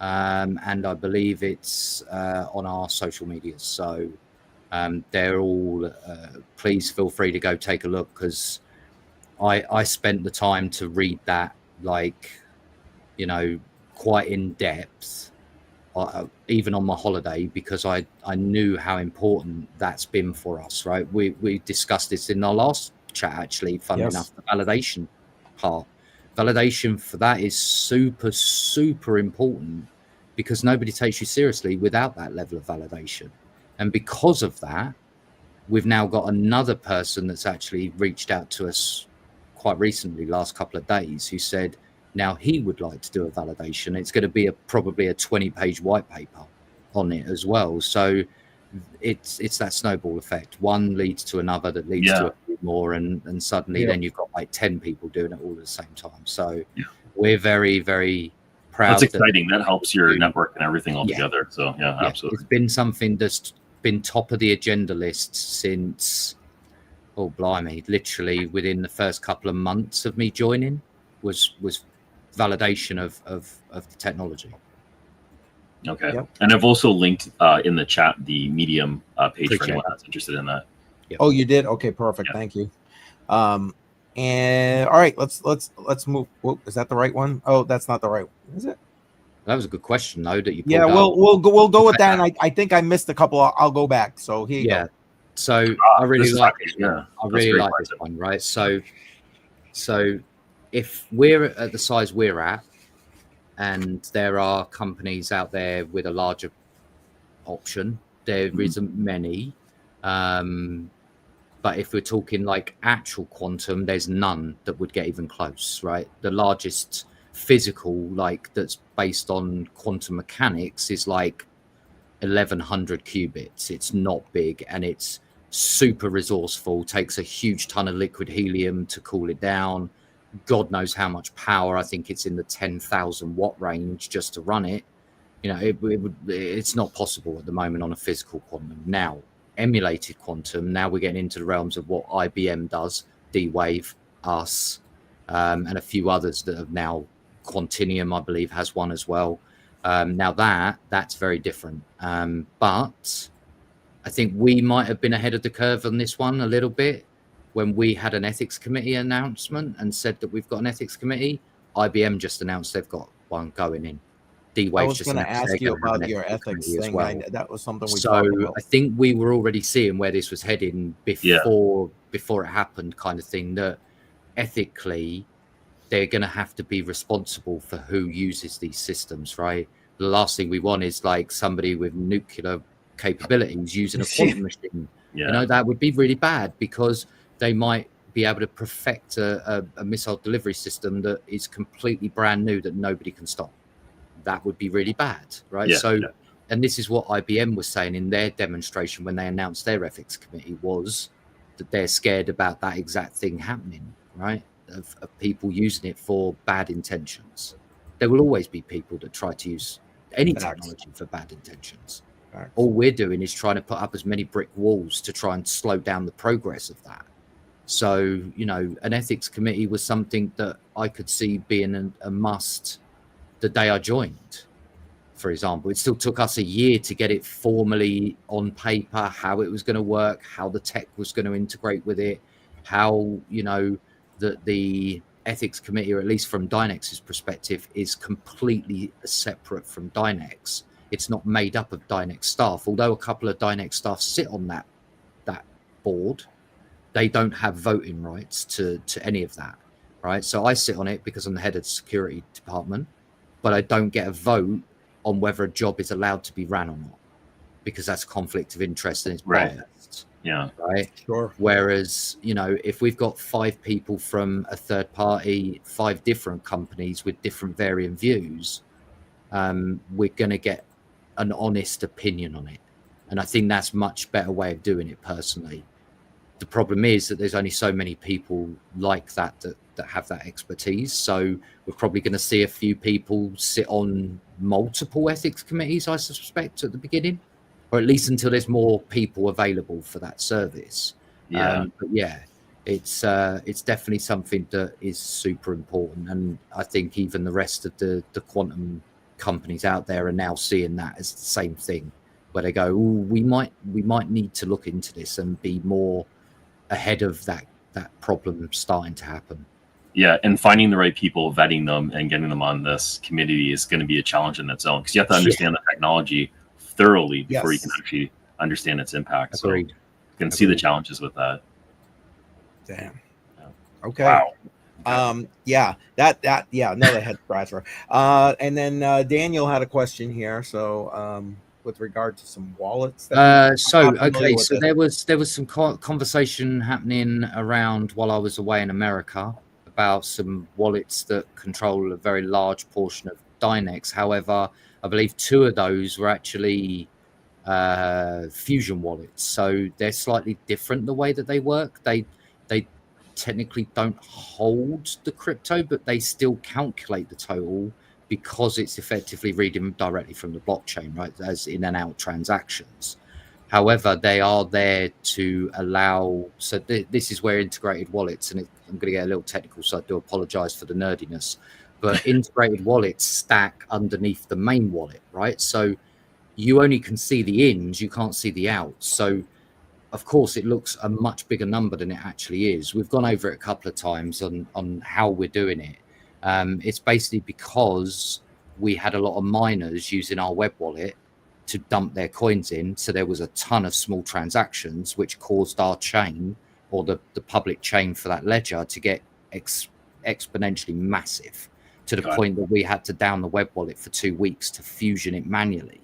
S3: and I believe it's on our social medias. So they're all. Please feel free to go take a look, because I spent the time to read that, quite in depth. Even on my holiday, because I knew how important that's been for us, right? We discussed this in our last chat, actually, funny enough, the validation part. Validation for that is super, super important, because nobody takes you seriously without that level of validation. And because of that, we've now got another person that's actually reached out to us quite recently, last couple of days, who said, now he would like to do a validation. It's going to be probably a 20-page white paper on it as well. So it's that snowball effect. One leads to another that leads to a few more, and suddenly then you've got 10 people doing it all at the same time. So we're very, very proud.
S1: That's exciting. That helps your network and everything all together. So absolutely.
S3: It's been something that's been top of the agenda list since, oh blimey, literally within the first couple of months of me joining was validation of the technology.
S1: Okay. And I've also linked in the chat the Medium page for anyone that's interested in that.
S2: Oh, you did? Okay, perfect. Thank you. And all right, let's move. Whoa, is that the right one? Oh, that's not the right one, is it?
S3: That was a good question, though, that you pulled
S2: we'll go with that. And I think I missed a couple. I'll go back. So here you go.
S3: So I really like this one, right? So if we're at the size we're at, and there are companies out there with a larger option, there isn't many. But if we're talking like actual quantum, there's none that would get even close, right? The largest physical, that's based on quantum mechanics, is like 1100 qubits. It's not big, and it's super resourceful, takes a huge ton of liquid helium to cool it down. God knows how much power. I think it's in the 10,000 watt range just to run it. It's not possible at the moment on a physical quantum. Now, emulated quantum, now we're getting into the realms of what IBM does, D-Wave, us, and a few others that have now, Quantinuum, I believe, has one as well. Now that's very different. But I think we might have been ahead of the curve on this one a little bit. When we had an ethics committee announcement and said that we've got an ethics committee, IBM just announced they've got one going in. D-Wave
S2: I was going to ask you about your ethics thing.
S3: Well.
S2: That was something we talked about.
S3: I think we were already seeing where this was heading before it happened, kind of thing, that ethically they're going to have to be responsible for who uses these systems, right? The last thing we want is like somebody with nuclear capabilities using a quantum machine. That would be really bad, because they might be able to perfect a missile delivery system that is completely brand new that nobody can stop. That would be really bad, right? And this is what IBM was saying in their demonstration when they announced their ethics committee, was that they're scared about that exact thing happening, right? Of people using it for bad intentions. There will always be people that try to use any technology for bad intentions. All we're doing is trying to put up as many brick walls to try and slow down the progress of that. So, an ethics committee was something that I could see being a must the day I joined, for example. It still took us a year to get it formally on paper, how it was going to work, how the tech was going to integrate with it, how, the ethics committee, or at least from Dynex's perspective, is completely separate from Dynex. It's not made up of Dynex staff, although a couple of Dynex staff sit on that board. They don't have voting rights to any of that, right? So I sit on it because I'm the head of the security department, but I don't get a vote on whether a job is allowed to be ran or not, because that's conflict of interest and it's
S1: Right.
S3: biased.
S1: Yeah.
S3: Right.
S2: Sure.
S3: Whereas, you know, if we've got 5 people from a third party, 5 different companies with different varying views, we're going to get an honest opinion on it. And I think that's a much better way of doing it personally. The problem is that there's only so many people like that have that expertise. So we're probably going to see a few people sit on multiple ethics committees, I suspect, at the beginning, or at least until there's more people available for that service.
S1: Yeah.
S3: But yeah, it's definitely something that is super important. And I think even the rest of the quantum companies out there are now seeing that as the same thing, where they go, we might need to look into this and be more ahead of that problem starting to happen.
S1: Yeah, and finding the right people, vetting them, and getting them on this committee is going to be a challenge in its own, because you have to understand the technology thoroughly before you can actually understand its impact.
S3: Agreed.
S1: So you can see the challenges with that.
S2: Damn. Okay.
S1: Wow.
S2: Yeah, another head scratcher. And then Daniel had a question here. So with regard to some wallets.
S3: So there was some conversation happening around while I was away in America about some wallets that control a very large portion of Dynex. However, I believe 2 of those were actually fusion wallets, so they're slightly different the way that they work. They technically don't hold the crypto, but they still calculate the total because it's effectively reading directly from the blockchain, right, as in and out transactions. However, they are there to allow, so this is where integrated wallets, and I'm going to get a little technical, so I do apologize for the nerdiness, but integrated wallets stack underneath the main wallet, right? So you only can see the ins, you can't see the outs. So of course, it looks a much bigger number than it actually is. We've gone over it a couple of times on how we're doing it. It's basically because we had a lot of miners using our web wallet to dump their coins in. So there was a ton of small transactions, which caused our chain, or the public chain for that ledger, to get exponentially massive, to the point that we had to down the web wallet for 2 weeks to fusion it manually.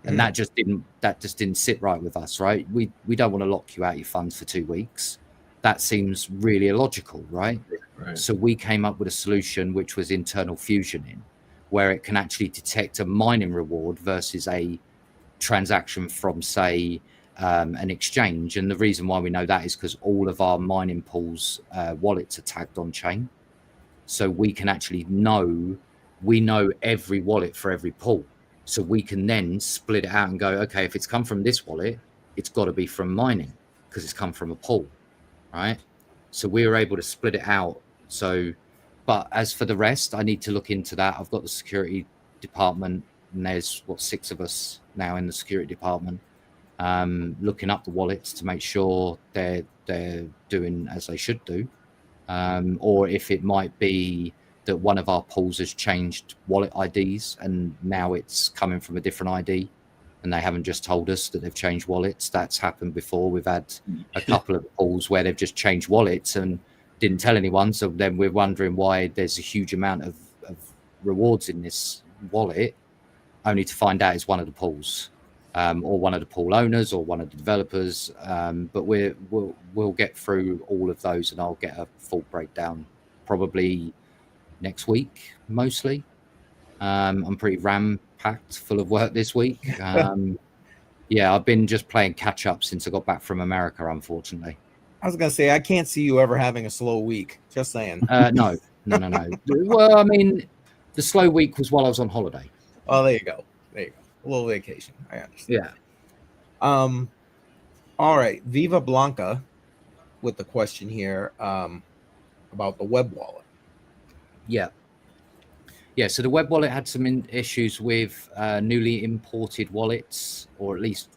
S3: And that just didn't sit right with us, right? We don't want to lock you out your funds for 2 weeks. That seems really illogical, right? So we came up with a solution which was internal fusioning, where it can actually detect a mining reward versus a transaction from, say, an exchange. And the reason why we know that is because all of our mining pools wallets are tagged on chain. So we can actually know every wallet for every pool. So we can then split it out and go, okay, if it's come from this wallet, it's got to be from mining because it's come from a pool, right? So we were able to split it out. So, but as for the rest, I need to look into that. I've got the security department, and there's 6 of us now in the security department, looking up the wallets to make sure they're doing as they should do, or if it might be that one of our pools has changed wallet IDs and now it's coming from a different ID, and they haven't just told us that they've changed wallets. That's happened before. We've had a couple of pools where they've just changed wallets and didn't tell anyone. So then we're wondering why there's a huge amount of rewards in this wallet, only to find out it's one of the pools, or one of the pool owners or one of the developers. But we'll get through all of those, and I'll get a full breakdown probably next week, mostly. I'm pretty ram-packed full of work this week. Yeah, I've been just playing catch-up since I got back from America, unfortunately.
S2: I was going to say, I can't see you ever having a slow week. Just saying.
S3: No. Well, I mean, the slow week was while I was on holiday.
S2: Oh, there you go. A little vacation. I understand.
S3: Yeah.
S2: All right. Viva Blanca with the question here about the web wallet.
S3: Yeah, so the web wallet had some issues with newly imported wallets, or at least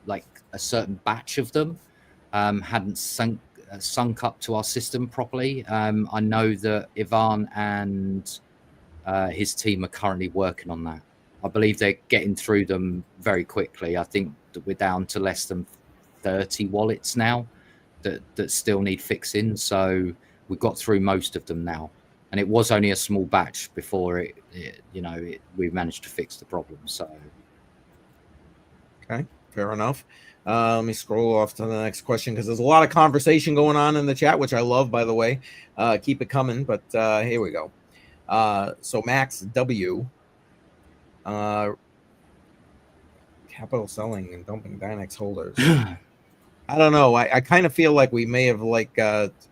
S3: like a certain batch of them hadn't sunk up to our system properly. I know that Ivan and his team are currently working on that. I believe they're getting through them very quickly. I think that we're down to less than 30 wallets now that still need fixing. So we've got through most of them now. and it was only a small batch before we managed to fix the problem. So
S2: okay, fair enough. Let me scroll off to the next question because there's a lot of conversation going on in the chat, which I love, by the way. Keep it coming, but here we go. So Max W, capital selling and dumping Dynex holders. I don't know. I kind of feel like we may have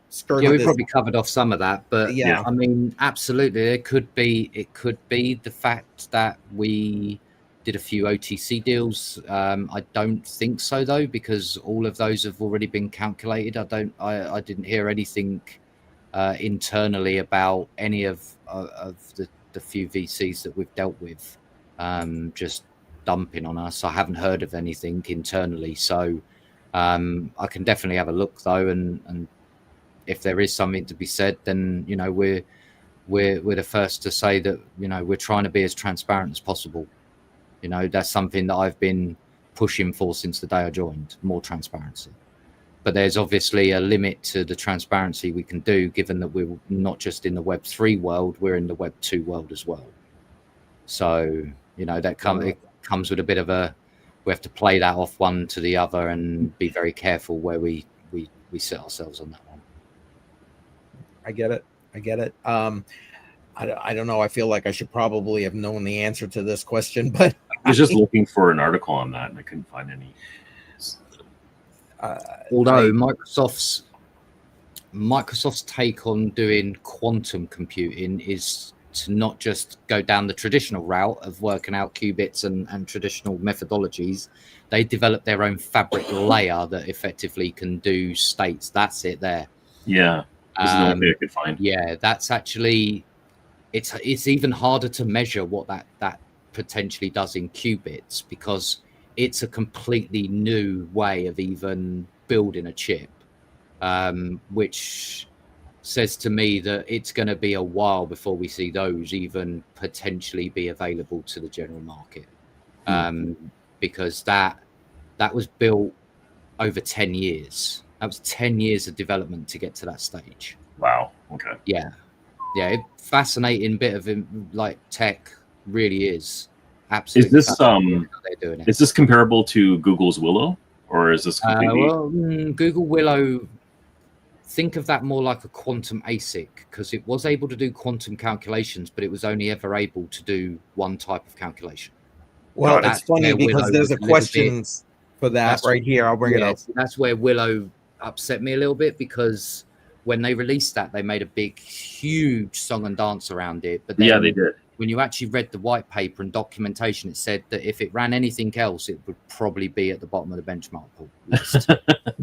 S2: skirted.
S3: Yeah, we
S2: this.
S3: probably covered off some of that, but
S2: yeah,
S3: I mean, absolutely, it could be the fact that we did a few OTC deals. I don't think so though, because all of those have already been calculated. I didn't hear anything internally about any of the few VCs that we've dealt with just dumping on us. I haven't heard of anything internally, so I can definitely have a look though, and if there is something to be said, then we're the first to say that we're trying to be as transparent as possible. That's something that I've been pushing for since the day I joined, more transparency. But there's obviously a limit to the transparency we can do, given that we're not just in the Web3 world, we're in the Web2 world as well. So that comes with a bit of we have to play that off one to the other and be very careful where we set ourselves on that one.
S2: I get it. I don't know. I feel like I should probably have known the answer to this question, but
S1: I was just looking for an article on that and I couldn't find any.
S3: Although Microsoft's take on doing quantum computing is to not just go down the traditional route of working out qubits and traditional methodologies. They develop their own fabric layer that effectively can do states. That's it there.
S1: Yeah. This is the only thing I could find.
S3: Yeah, that's actually, it's even harder to measure what that potentially does in qubits, because it's a completely new way of even building a chip, which says to me that it's going to be a while before we see those even potentially be available to the general market, because that was built over 10 years. That was 10 years of development to get to that stage.
S1: Wow. Okay.
S3: Yeah. Fascinating bit of tech, really is. Absolutely.
S1: Is this comparable to Google's Willow, or is this completely...
S3: Google Willow, think of that more like a quantum ASIC, because it was able to do quantum calculations, but it was only ever able to do one type of calculation.
S2: Well, it's funny because there's a question for that right here. I'll bring it up.
S3: That's where Willow upset me a little bit, because when they released that, they made a big, huge song and dance around it. But then,
S1: they did.
S3: When you actually read the white paper and documentation, it said that if it ran anything else, it would probably be at the bottom of the benchmark list.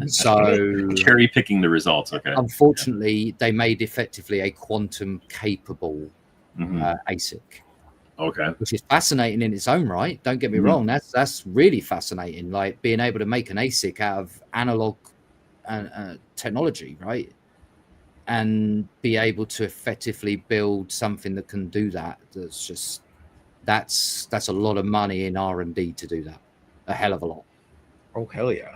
S3: So
S1: cherry picking the results. Okay.
S3: Unfortunately, they made effectively a quantum capable ASIC.
S1: Okay.
S3: Which is fascinating in its own right. Don't get me wrong. That's really fascinating. Like being able to make an ASIC out of analog technology, right? And be able to effectively build something that can do that. That's a lot of money in R&D to do that. A hell of a lot.
S2: Oh, hell yeah.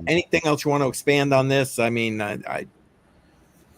S2: Anything else you want to expand on this? I mean, I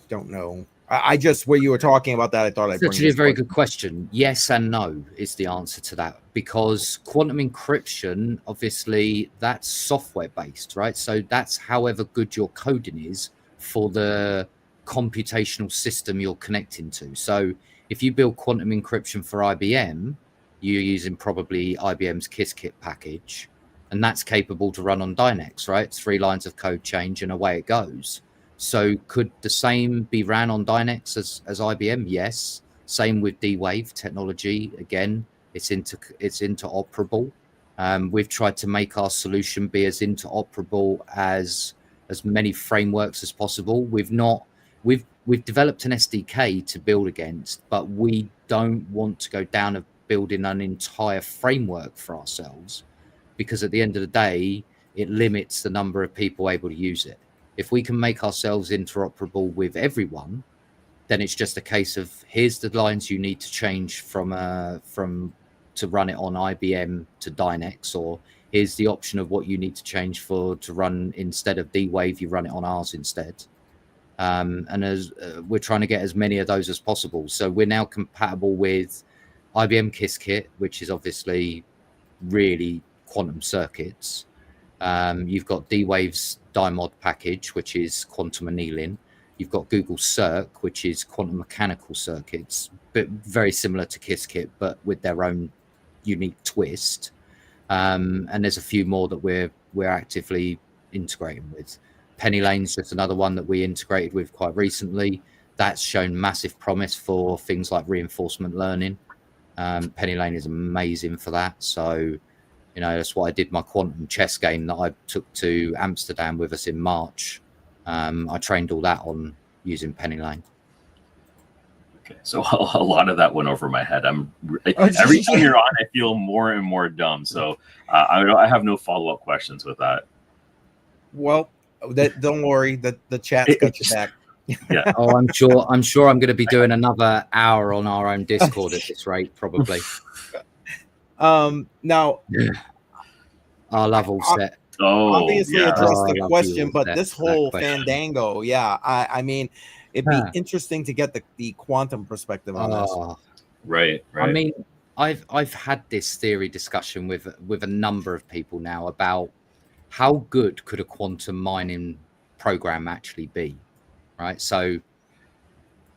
S2: don't know. I just, where you were talking about that, I thought I'd bring
S3: actually a very good question. Yes and no is the answer to that, because quantum encryption, obviously, that's software based, right? So that's however good your coding is for the computational system you're connecting to. So if you build quantum encryption for IBM, you're using probably IBM's Qiskit package, and that's capable to run on Dynex, right? 3 lines of code change and away it goes. So could the same be ran on Dynex as IBM? Yes. Same with D-Wave technology. Again, it's interoperable. We've tried to make our solution be as interoperable as many frameworks as possible. We've developed an SDK to build against, but we don't want to go down of building an entire framework for ourselves, because at the end of the day, it limits the number of people able to use it. If we can make ourselves interoperable with everyone, then it's just a case of here's the lines you need to change from to run it on IBM to Dynex, or here's the option of what you need to change to run instead of D-Wave, you run it on ours instead. And as we're trying to get as many of those as possible. So we're now compatible with IBM Qiskit, which is obviously really quantum circuits. You've got D-Wave's DiMod package, which is quantum annealing. You've got Google Circ, which is quantum mechanical circuits, but very similar to Qiskit, but with their own unique twist. And there's a few more that we're actively integrating with. Penny Lane's just another one that we integrated with quite recently. That's shown massive promise for things like reinforcement learning. Penny Lane is amazing for that. So, that's why I did my quantum chess game that I took to Amsterdam with us in March. I trained all that on using Penny Lane.
S1: Okay, so a lot of that went over my head. Every time you're on, I feel more and more dumb. So I have no follow-up questions with that.
S2: Well, don't worry, the chat's got your back.
S1: Yeah.
S3: Oh, I'm sure I'm going to be doing another hour on our own Discord at this rate, probably.
S2: Now,
S3: I love all set.
S1: Oh,
S2: obviously
S1: yeah.
S2: address the
S3: love
S2: question,
S3: you,
S2: but
S3: that-
S2: this
S3: that
S2: whole
S3: question.
S2: fandango, I mean, it'd be interesting to get the quantum perspective on this.
S1: Right.
S3: I mean, I've had this theory discussion with a number of people now about how good could a quantum mining program actually be, right? So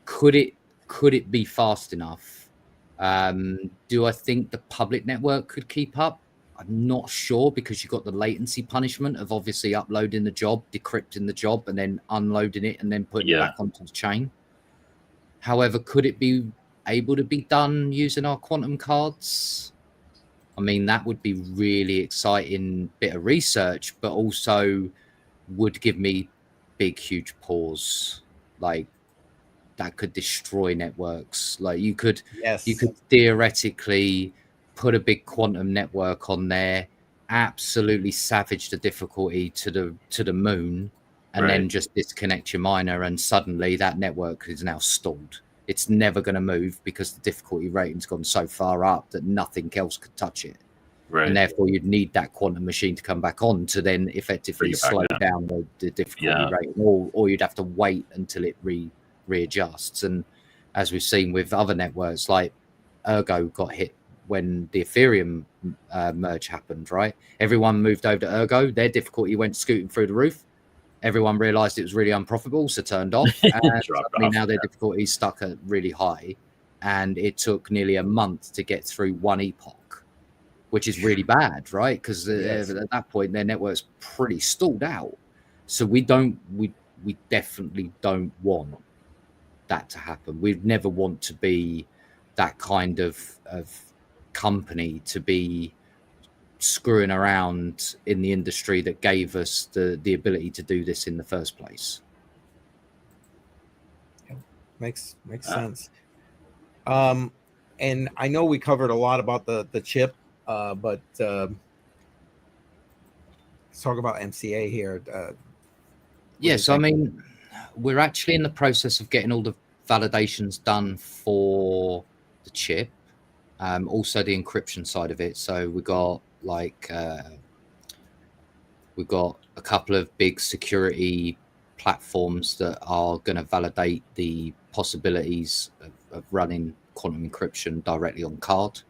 S3: could it be fast enough? Do I think the public network could keep up? I'm not sure, because you've got the latency punishment of obviously uploading the job, decrypting the job, and then unloading it and then putting it back onto the chain. However, could it be able to be done using our quantum cards? I mean, that would be really exciting bit of research, but also would give me big, huge pause. Like, that could destroy networks. Like, you could theoretically put a big quantum network on there, absolutely savage the difficulty to the moon, and then just disconnect your miner, and suddenly that network is now stalled. It's never going to move because the difficulty rating's gone so far up that nothing else could touch it. Right. And therefore you'd need that quantum machine to come back on to then effectively slow down the difficulty rating, or you'd have to wait until it readjusts. And as we've seen with other networks, like Ergo got hit when the Ethereum merge happened, right? Everyone moved over to Ergo. Their difficulty went scooting through the roof. Everyone realized it was really unprofitable, so turned off. And now their difficulty is stuck at really high. And it took nearly a month to get through one epoch, which is really bad, right? Because at that point, their network's pretty stalled out. So we definitely don't want that to happen. We'd never want to be that kind of company to be screwing around in the industry that gave us the ability to do this in the first place.
S2: Makes sense. And I know we covered a lot about the chip, but let's talk about MCA here.
S3: Yes, I mean, we're actually in the process of getting all the validations done for the chip, also the encryption side of it. So we got we've got a couple of big security platforms that are going to validate the possibilities of running quantum encryption directly on card.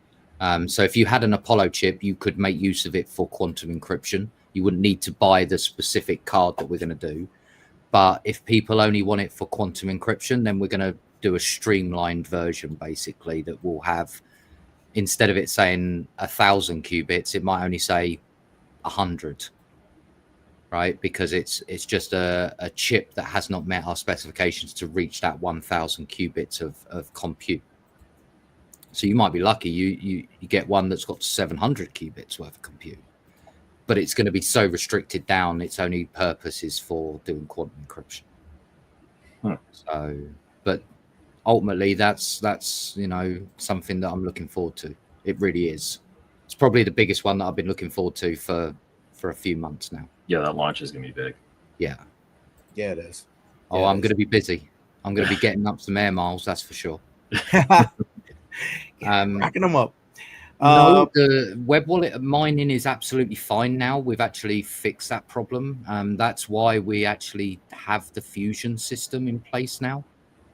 S3: So if you had an Apollo chip, you could make use of it for quantum encryption. You wouldn't need to buy the specific card that we're going to do. But if people only want it for quantum encryption, then we're going to do a streamlined version, basically, that will have, instead of it saying 1,000 qubits, it might only say 100, right? Because it's just a chip that has not met our specifications to reach that 1,000 qubits of compute. So you might be lucky, you get one that's got 700 qubits worth of compute, but it's going to be so restricted down. Its only purpose is for doing quantum encryption. So, but ultimately, that's something that I'm looking forward to. It really is. It's probably the biggest one that I've been looking forward to for a few months now.
S1: Yeah, that launch is gonna be big.
S2: Yeah, it is.
S3: Oh, I'm going to be busy. I'm going to be getting up some air miles, that's for sure.
S2: Racking them up.
S3: No, the web wallet mining is absolutely fine now. We've actually fixed that problem. That's why we actually have the Fusion system in place now.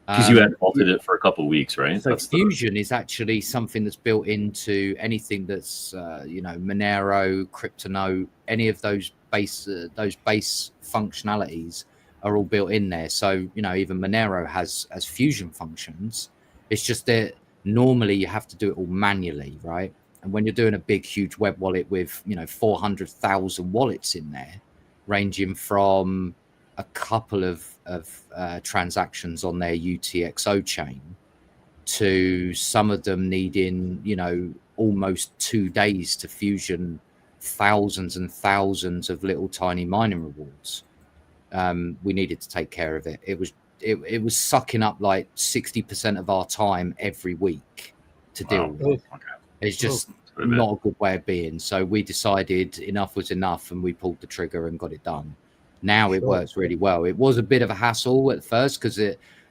S1: Because you had altered it for a couple of weeks, right?
S3: So Fusion is actually something that's built into anything that's, Monero, CryptoNote, any of those base functionalities are all built in there. So, even Monero has Fusion functions. It's just that normally you have to do it all manually, right? And when you're doing a big, huge web wallet with, 400,000 wallets in there, ranging from a couple of transactions on their UTXO chain to some of them needing, almost 2 days to fusion thousands and thousands of little tiny mining rewards. We needed to take care of it. It was sucking up like 60% of our time every week to deal with. It's just not a good way of being. So we decided enough was enough, and we pulled the trigger and got it done. Now it works really well. It was a bit of a hassle at first because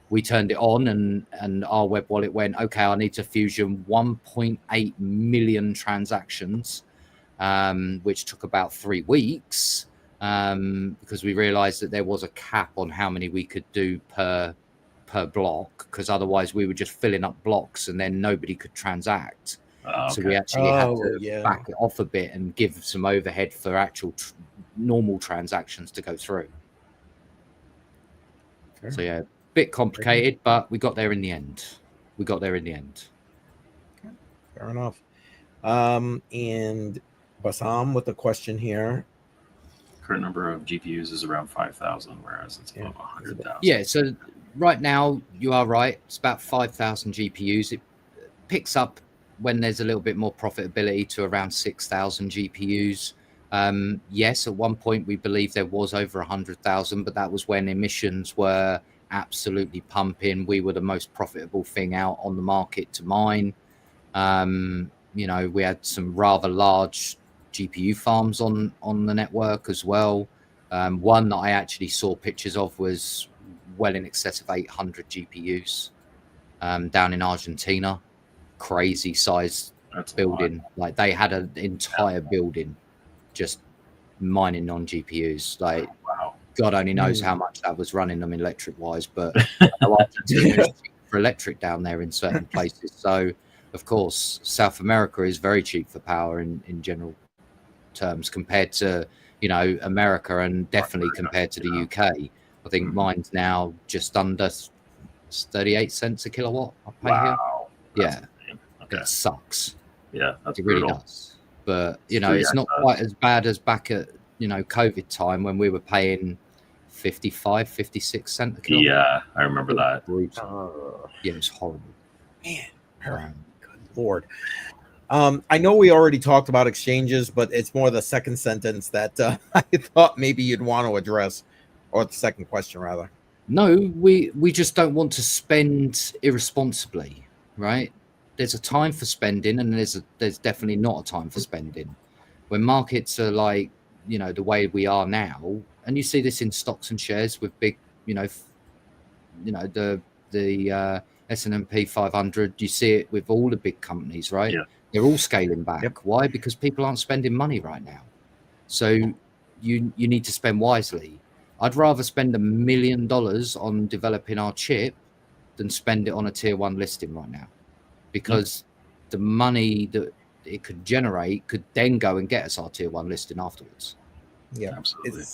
S3: we turned it on and our web wallet went, okay, I need to fusion 1.8 million transactions, which took about 3 weeks. Because we realized that there was a cap on how many we could do per block, because otherwise we were just filling up blocks and then nobody could transact. So we actually had to back it off a bit and give some overhead for actual normal transactions to go through. Fair. So yeah, a bit complicated, but we got there in the end.
S2: Fair enough. And Bassam with a question here.
S1: Current number of GPUs is around 5,000, whereas it's above 100,000.
S3: Yeah, so right now you are right. It's about 5,000 GPUs. It picks up when there's a little bit more profitability to around 6,000 GPUs. Yes, at one point we believe there was over 100,000, but that was when emissions were absolutely pumping. We were the most profitable thing out on the market to mine. We had some rather large GPU farms on the network as well. One that I actually saw pictures of was well in excess of 800 GPUs down in Argentina. Crazy size building. Like they had an entire building just mining on GPUs. Like, God only knows how much that was running them electric wise, but Argentina is cheap for electric down there in certain places. So of course, South America is very cheap for power in general terms compared to, America, and definitely compared to the UK. I think mine's now just under 38 cents a kilowatt I pay here. Yeah. Okay. It sucks.
S1: Yeah, that's
S3: it really does. But it's not quite as bad as back at COVID time when we were paying 56 cents a kilowatt.
S1: Yeah, I remember that.
S3: Yeah, it was horrible.
S2: Man, good Lord. I know we already talked about exchanges, but it's more the second sentence that I thought maybe you'd want to address, or the second question rather.
S3: No, we just don't want to spend irresponsibly, right? There's a time for spending, and there's definitely not a time for spending. When markets are like, the way we are now, and you see this in stocks and shares with big, the S&P 500, you see it with all the big companies, right?
S1: Yeah.
S3: They're all scaling back. Yep. Why? Because people aren't spending money right now. So you need to spend wisely. I'd rather spend $1 million on developing our chip than spend it on a tier 1 listing right now, because the money that it could generate could then go and get us our tier 1 listing afterwards.
S2: Yeah,
S1: absolutely.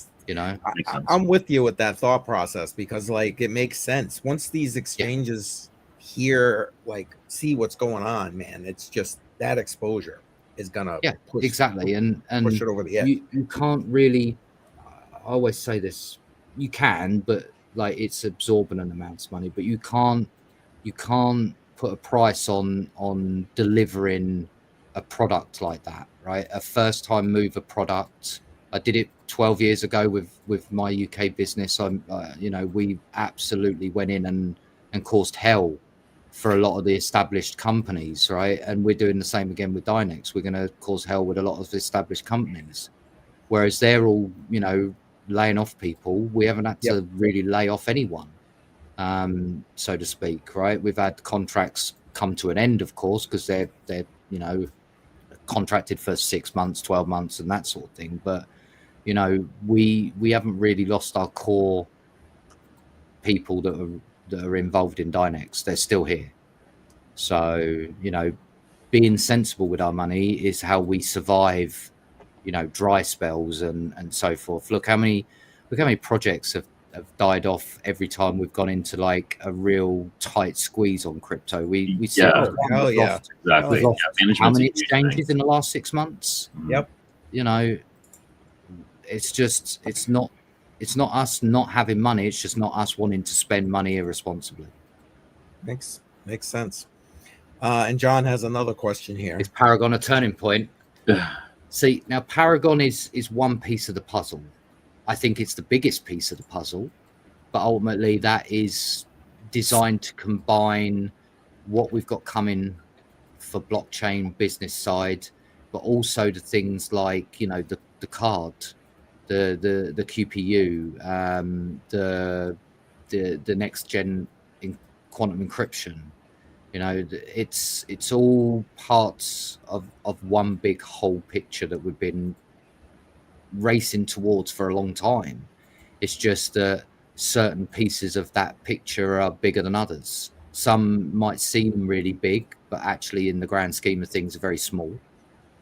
S2: I'm with you with that thought process, because like it makes sense once these exchanges see what's going on, man. It's just that exposure is gonna push,
S3: exactly, and
S2: push it over the edge.
S3: You can't really. I always say this: you can, but like it's absorbent amounts of money. But you can't put a price on delivering a product like that, right? A first time mover product. I did it 12 years ago with my UK business. We absolutely went in and caused hell for a lot of the established companies, right? And we're doing the same again with Dynex. We're going to cause hell with a lot of the established companies, whereas they're all, laying off people. We haven't had to really lay off anyone, so to speak, right? We've had contracts come to an end, of course, because they're contracted for 6 months, 12 months, and that sort of thing. But you know, we haven't really lost our core people that are involved in Dynex. They're still here. So you know, being sensible with our money is how we survive, you know, dry spells and so forth. Look how many projects have died off every time we've gone into like a real tight squeeze on crypto. We see
S1: Exactly.
S3: How many exchanges in the last 6 months?
S2: Yep.
S3: You know, it's not us not having money. It's just not us wanting to spend money irresponsibly.
S2: Makes sense. And John has another question here.
S3: Is Paragon a turning point? See, now Paragon is one piece of the puzzle. I think it's the biggest piece of the puzzle, but ultimately that is designed to combine what we've got coming for blockchain business side, but also the things like, you know, the card, the QPU, the next gen in quantum encryption. You know, it's all parts of one big whole picture that we've been racing towards for a long time. It's just that certain pieces of that picture are bigger than others. Some might seem really big, but actually in the grand scheme of things are very small.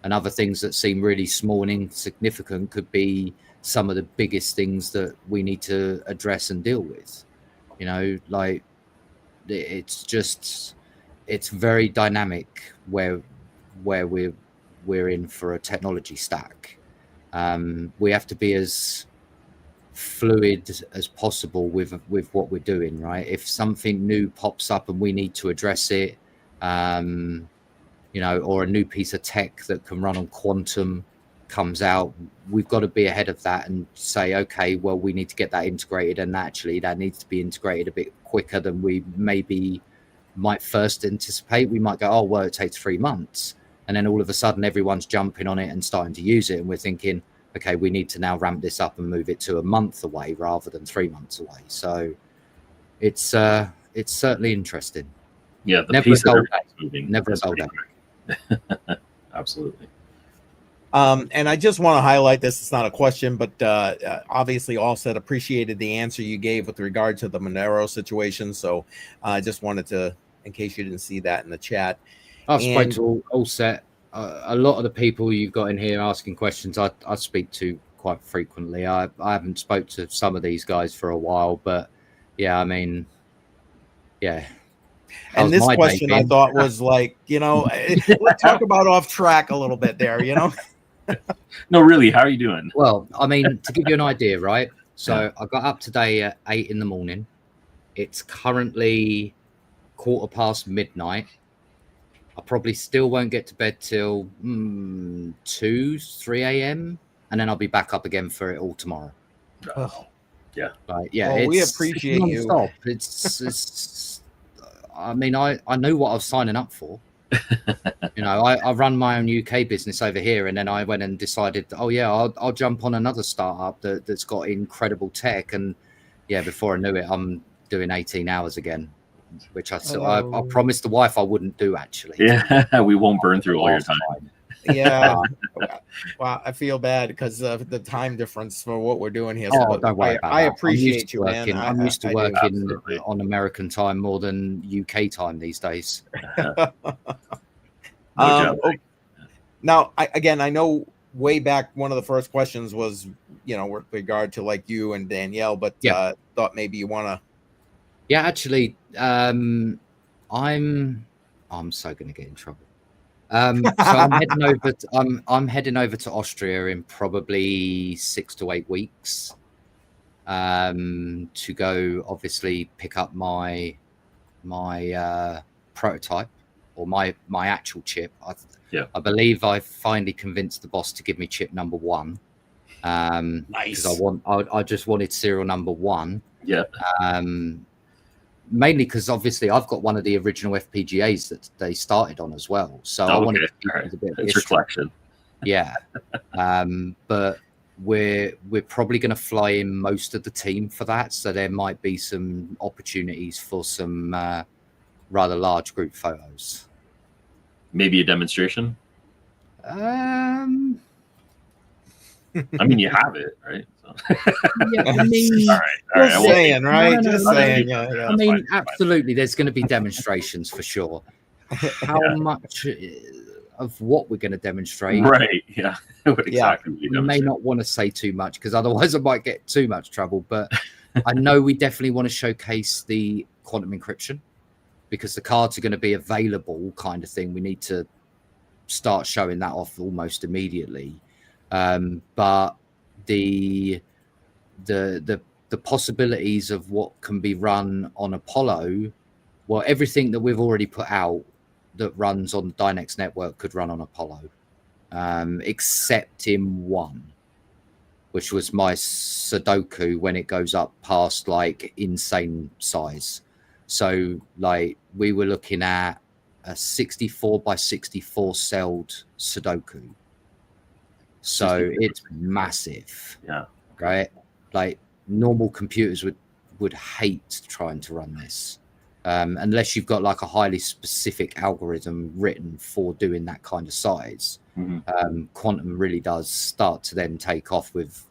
S3: And other things that seem really small and insignificant could be some of the biggest things that we need to address and deal with. You know, like it's very dynamic where we're in for a technology stack. We have to be as fluid as possible with what we're doing, right? If something new pops up and we need to address it, you know, or a new piece of tech that can run on quantum comes out, we've got to be ahead of that and say, okay, well, we need to get that integrated, and actually that needs to be integrated a bit quicker than we maybe might first anticipate. We might go, oh, well, it takes 3 months. And then all of a sudden everyone's jumping on it and starting to use it. And we're thinking, okay, we need to now ramp this up and move it to a month away rather than 3 months away. So it's certainly interesting.
S1: Yeah. The
S3: never
S1: piece
S3: a dull
S1: moving.
S3: Never a dull day.
S1: Absolutely.
S2: And I just want to highlight this. It's not a question, but obviously Offset appreciated the answer you gave with regard to the Monero situation. So I just wanted to, in case you didn't see that in the chat.
S3: I've spoken to Offset. A lot of the people you've got in here asking questions, I speak to quite frequently. I haven't spoke to some of these guys for a while, but yeah, I mean, yeah.
S2: And this question I thought was like, you know, let's talk about off track a little bit there, you know?
S1: No, really, how are you doing?
S3: Well, I mean, to give you an idea, right? So I got up today at 8 in the morning. It's currently midnight. I probably still won't get to bed till 2, 3 a.m. and then I'll be back up again for it all tomorrow.
S2: Oh.
S1: Yeah.
S3: Like, yeah.
S2: Well, we appreciate you.
S3: It's I mean, I knew what I was signing up for. You know, I run my own UK business over here, and then I went and decided, oh yeah, I'll jump on another startup that's got incredible tech, and yeah, before I knew it, I'm doing 18 hours again, which I promised the wife I wouldn't do, actually.
S1: Yeah, we won't burn through all your time.
S2: Yeah. Well, I feel bad because of the time difference for what we're doing here.
S3: Oh, don't worry about that.
S2: I appreciate you,
S3: man. I'm used to working on American time more than UK time these days.
S2: Now, I know way back one of the first questions was, you know, with regard to like you and Danielle, but thought maybe you want to.
S3: Yeah, actually, I'm so going to get in trouble. So I'm heading over to Austria in probably 6 to 8 weeks to go obviously pick up my prototype or my actual chip. I believe I finally convinced the boss to give me chip number 1.
S2: Nice.
S3: Because I just wanted serial number 1.
S1: Yeah.
S3: Mainly because obviously I've got one of the original FPGAs that they started on as well. So I wanted to keep it a bit of
S1: history. Collection.
S3: Yeah. But we're probably going to fly in most of the team for that. So there might be some opportunities for some rather large group photos.
S1: Maybe a demonstration? I mean, you have it, right? So.
S3: Yeah, I mean,
S1: all right.
S2: Just saying, right? Just saying.
S1: Yeah,
S2: Yeah.
S3: I mean, absolutely. There's going to be demonstrations for sure. How much of what we're going to demonstrate?
S1: Right. Yeah. What exactly
S3: We may not want to say too much because otherwise I might get too much trouble. But I know we definitely want to showcase the quantum encryption because the cards are going to be available, kind of thing. We need to start showing that off almost immediately. But the possibilities of what can be run on Apollo, well, everything that we've already put out that runs on the Dynex network could run on Apollo, except in one, which was my Sudoku when it goes up past like insane size. So like we were looking at a 64 by 64 celled Sudoku. So it's massive.
S1: Yeah.
S3: Right. Like normal computers would hate trying to run this. Unless you've got like a highly specific algorithm written for doing that kind of size. Mm-hmm. Quantum really does start to then take off with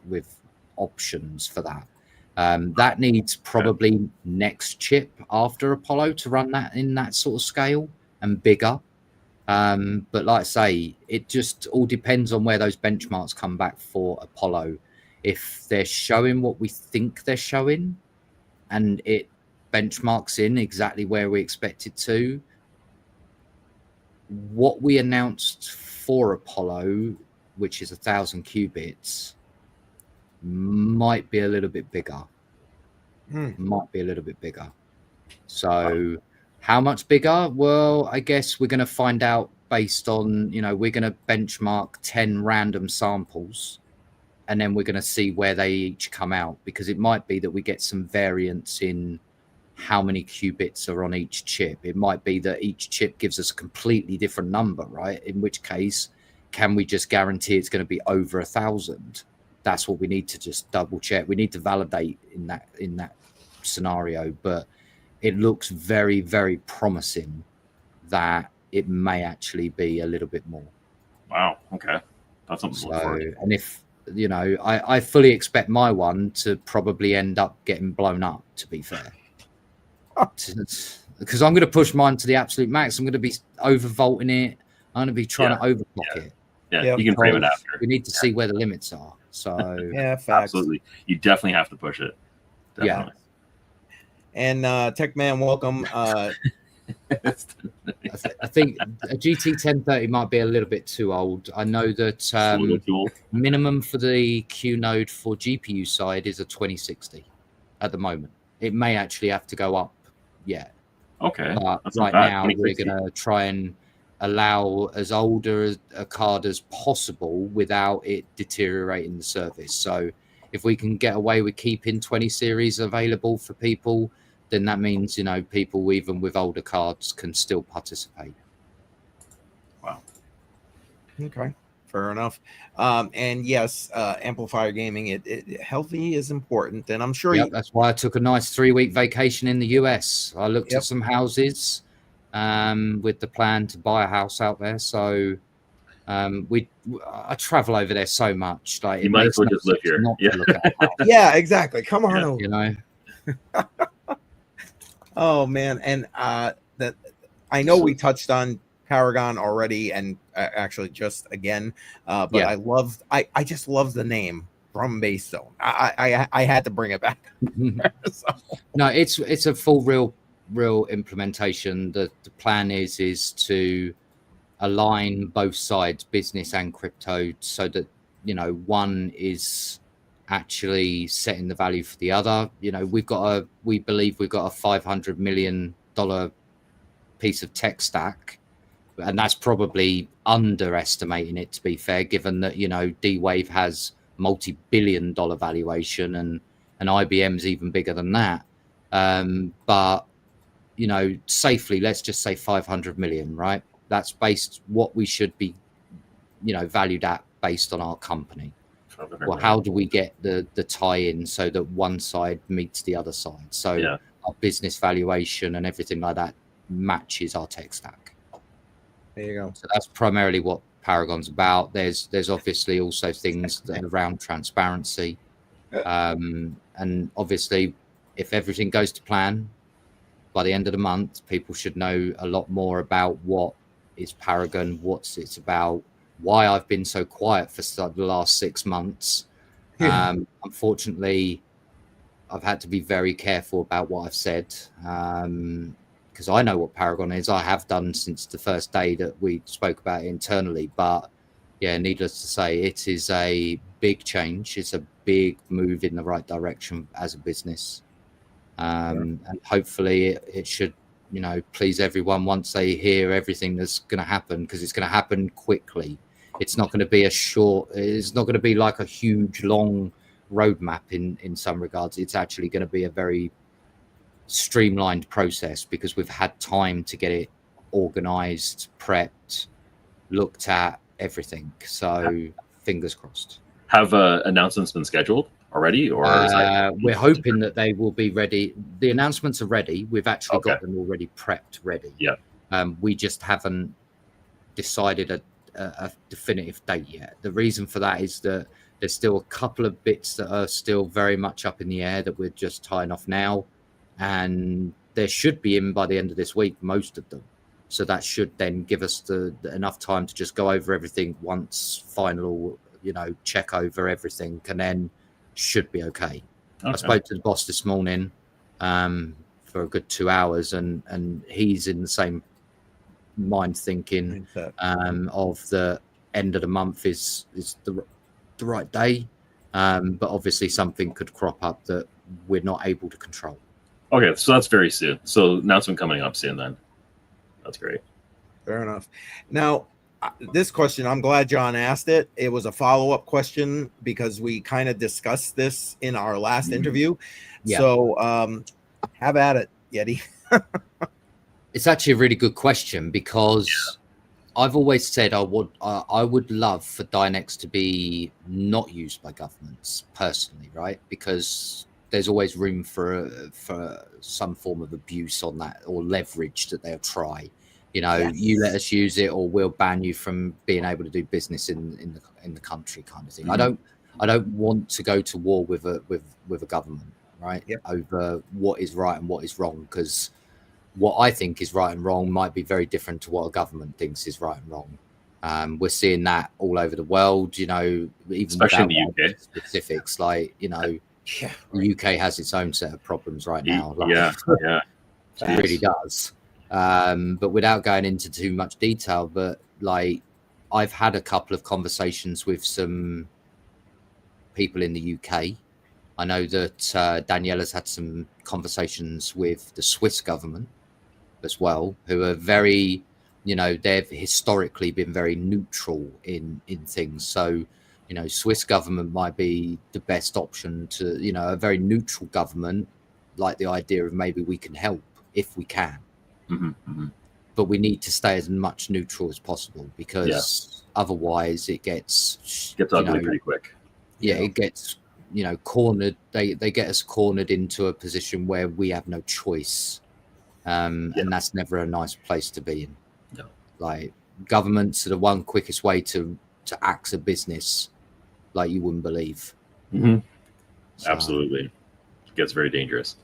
S3: options for that. That needs probably next chip after Apollo to run that in that sort of scale and bigger. But like I say, it just all depends on where those benchmarks come back for Apollo. If they're showing what we think they're showing and it benchmarks in exactly where we expect it to, what we announced for Apollo, which is 1,000 qubits, might be a little bit bigger. So how much bigger? Well, I guess we're going to find out based on, we're going to benchmark 10 random samples and then we're going to see where they each come out, because it might be that we get some variance in how many qubits are on each chip. It might be that each chip gives us a completely different number, right? In which case, can we just guarantee it's going to be over 1,000? That's what we need to just double check. We need to validate in that scenario, but it looks very, very promising that it may actually be a little bit more.
S1: Wow. Okay. That's something to look forward to.
S3: And if, I fully expect my one to probably end up getting blown up, to be fair. Because I'm going to push mine to the absolute max. I'm going to be overvolting it. I'm going to be trying to overclock it.
S1: Yeah, you can frame it after.
S3: We need to see where the limits are. So
S2: yeah, facts.
S1: Absolutely. You definitely have to push it. Definitely.
S2: Yeah. And Tech Man, welcome.
S3: I think a GT 1030 might be a little bit too old. I know that minimum for the Q node for GPU side is a 2060 at the moment. It may actually have to go up yet.
S1: Okay.
S3: But right now, we're going to try and allow as older a card as possible without it deteriorating the service. So if we can get away with keeping 20 series available for people, then that means, people even with older cards can still participate.
S1: Wow.
S2: Okay. Fair enough. And yes, amplifier gaming, it healthy is important. And I'm sure
S3: that's why I took a nice 3-week vacation in the US. I looked at some houses with the plan to buy a house out there. So I travel over there so much. Like,
S1: you might as well just live here.
S2: Yeah, exactly. Come on over. Oh man. And that I know we touched on Paragon already, and actually just again, but I just love the name Drum Bass Zone. I had to bring it back. So.
S3: No, it's a full real implementation. The plan is to align both sides, business and crypto, so that one is actually setting the value for the other. We believe we've got a $500 million piece of tech stack, and that's probably underestimating it, to be fair, given that D-Wave has multi-billion-dollar valuation and IBM's even bigger than that. But safely, let's just say 500 million, right? That's based what we should be valued at based on our company. Well, how do we get the tie-in so that one side meets the other side? So our business valuation and everything like that matches our tech stack.
S2: There you go.
S3: So that's primarily what Paragon's about. There's obviously also things that are around transparency, and obviously, if everything goes to plan, by the end of the month, people should know a lot more about what is Paragon, what's it's about, why I've been so quiet for the last 6 months. Unfortunately, I've had to be very careful about what I've said, because I know what Paragon is. I have done since the first day that we spoke about it internally. But yeah, needless to say, it is a big change. It's a big move in the right direction as a business. And hopefully it should, please everyone once they hear everything that's going to happen, because it's going to happen quickly. It's not going to be it's not going to be like a huge, long roadmap in some regards. It's actually going to be a very streamlined process, because we've had time to get it organized, prepped, looked at, everything. So fingers crossed.
S1: Have announcements been scheduled already, or
S3: we're hoping that they will be ready? The announcements are ready. We've actually got them already prepped, ready. We just haven't decided a definitive date yet. The reason for that is that there's still a couple of bits that are still very much up in the air that we're just tying off now, and there should be in by the end of this week, most of them. So that should then give us enough time to just go over everything once, final, check over everything, and then should be okay. I spoke to the boss this morning for a good 2 hours, and he's in the same mind thinking of the end of the month is the right day, but obviously something could crop up that we're not able to control.
S1: Okay, so that's very soon. So announcement coming up soon then. That's great.
S2: Fair enough. Now, this question, I'm glad John asked it. It was a follow-up question because we kind of discussed this in our last interview. So have at it, Yeti.
S3: It's actually a really good question, because I've always said I would love for Dynex to be not used by governments personally, right? Because there's always room for some form of abuse on that, or leverage that they'll try. You let us use it, or we'll ban you from being able to do business in the country, kind of thing. I don't want to go to war with a government, right? Over what is right and what is wrong, because what I think is right and wrong might be very different to what a government thinks is right and wrong. We're seeing that all over the world, even
S1: especially in the UK.
S3: Specifics, like the UK has its own set of problems right now.
S1: It
S3: really does. But without going into too much detail, but like I've had a couple of conversations with some people in the UK. I know that Daniela's had some conversations with the Swiss government as well, who are very, they've historically been very neutral in things. So, Swiss government might be the best option to, a very neutral government, like the idea of maybe we can help if we can. But we need to stay as much neutral as possible, because otherwise it gets
S1: ugly pretty quick.
S3: It gets cornered. They get us cornered into a position where we have no choice, and that's never a nice place to be in. Like, governments are the one quickest way to axe a business like you wouldn't believe.
S1: So, absolutely, it gets very dangerous.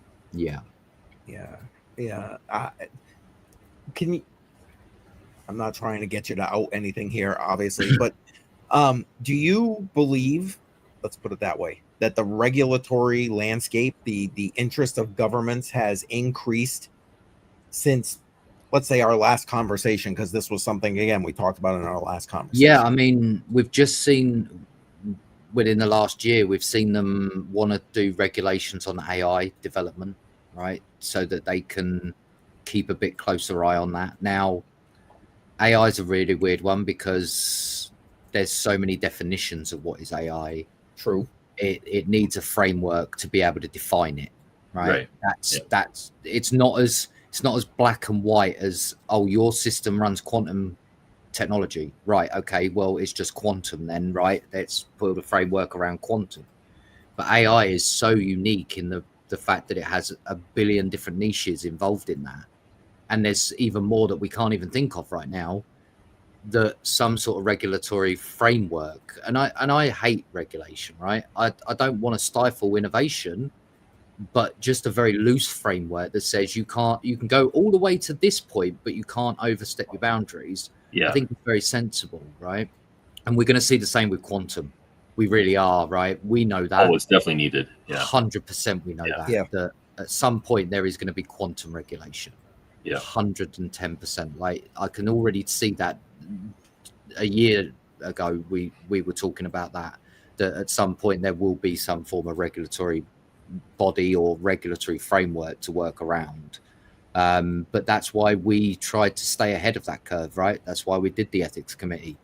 S2: Can you? I'm not trying to get you to out anything here, obviously, but do you believe, let's put it that way, that the regulatory landscape, the interest of governments has increased since, let's say, our last conversation? Because this was something, again, we talked about in our last conversation.
S3: I mean, we've just seen within the last year, we've seen them want to do regulations on AI development, right? So that they can keep a bit closer eye on that. Now, AI is a really weird one, because there's so many definitions of what is AI.
S2: True.
S3: It needs a framework to be able to define it, right? That's it's not as black and white as, oh, your system runs quantum technology, right? Okay, well, it's just quantum then, right? Let's put a framework around quantum. But AI is so unique in the fact that it has a billion different niches involved in that, and there's even more that we can't even think of right now, that some sort of regulatory framework, and I hate regulation, right? I don't want to stifle innovation, but just a very loose framework that says you can go all the way to this point, but you can't overstep your boundaries.
S1: Yeah.
S3: I think it's very sensible, right? And we're going to see the same with quantum. We really are, right? We know that.
S1: Oh, it's definitely needed. Yeah.
S3: 100% we know that. That at some point there is going to be quantum regulation.
S1: Yeah.
S3: 110%. Like I can already see that. A year ago, we were talking about that at some point there will be some form of regulatory body or regulatory framework to work around. But that's why we tried to stay ahead of that curve, right? That's why we did the ethics committee,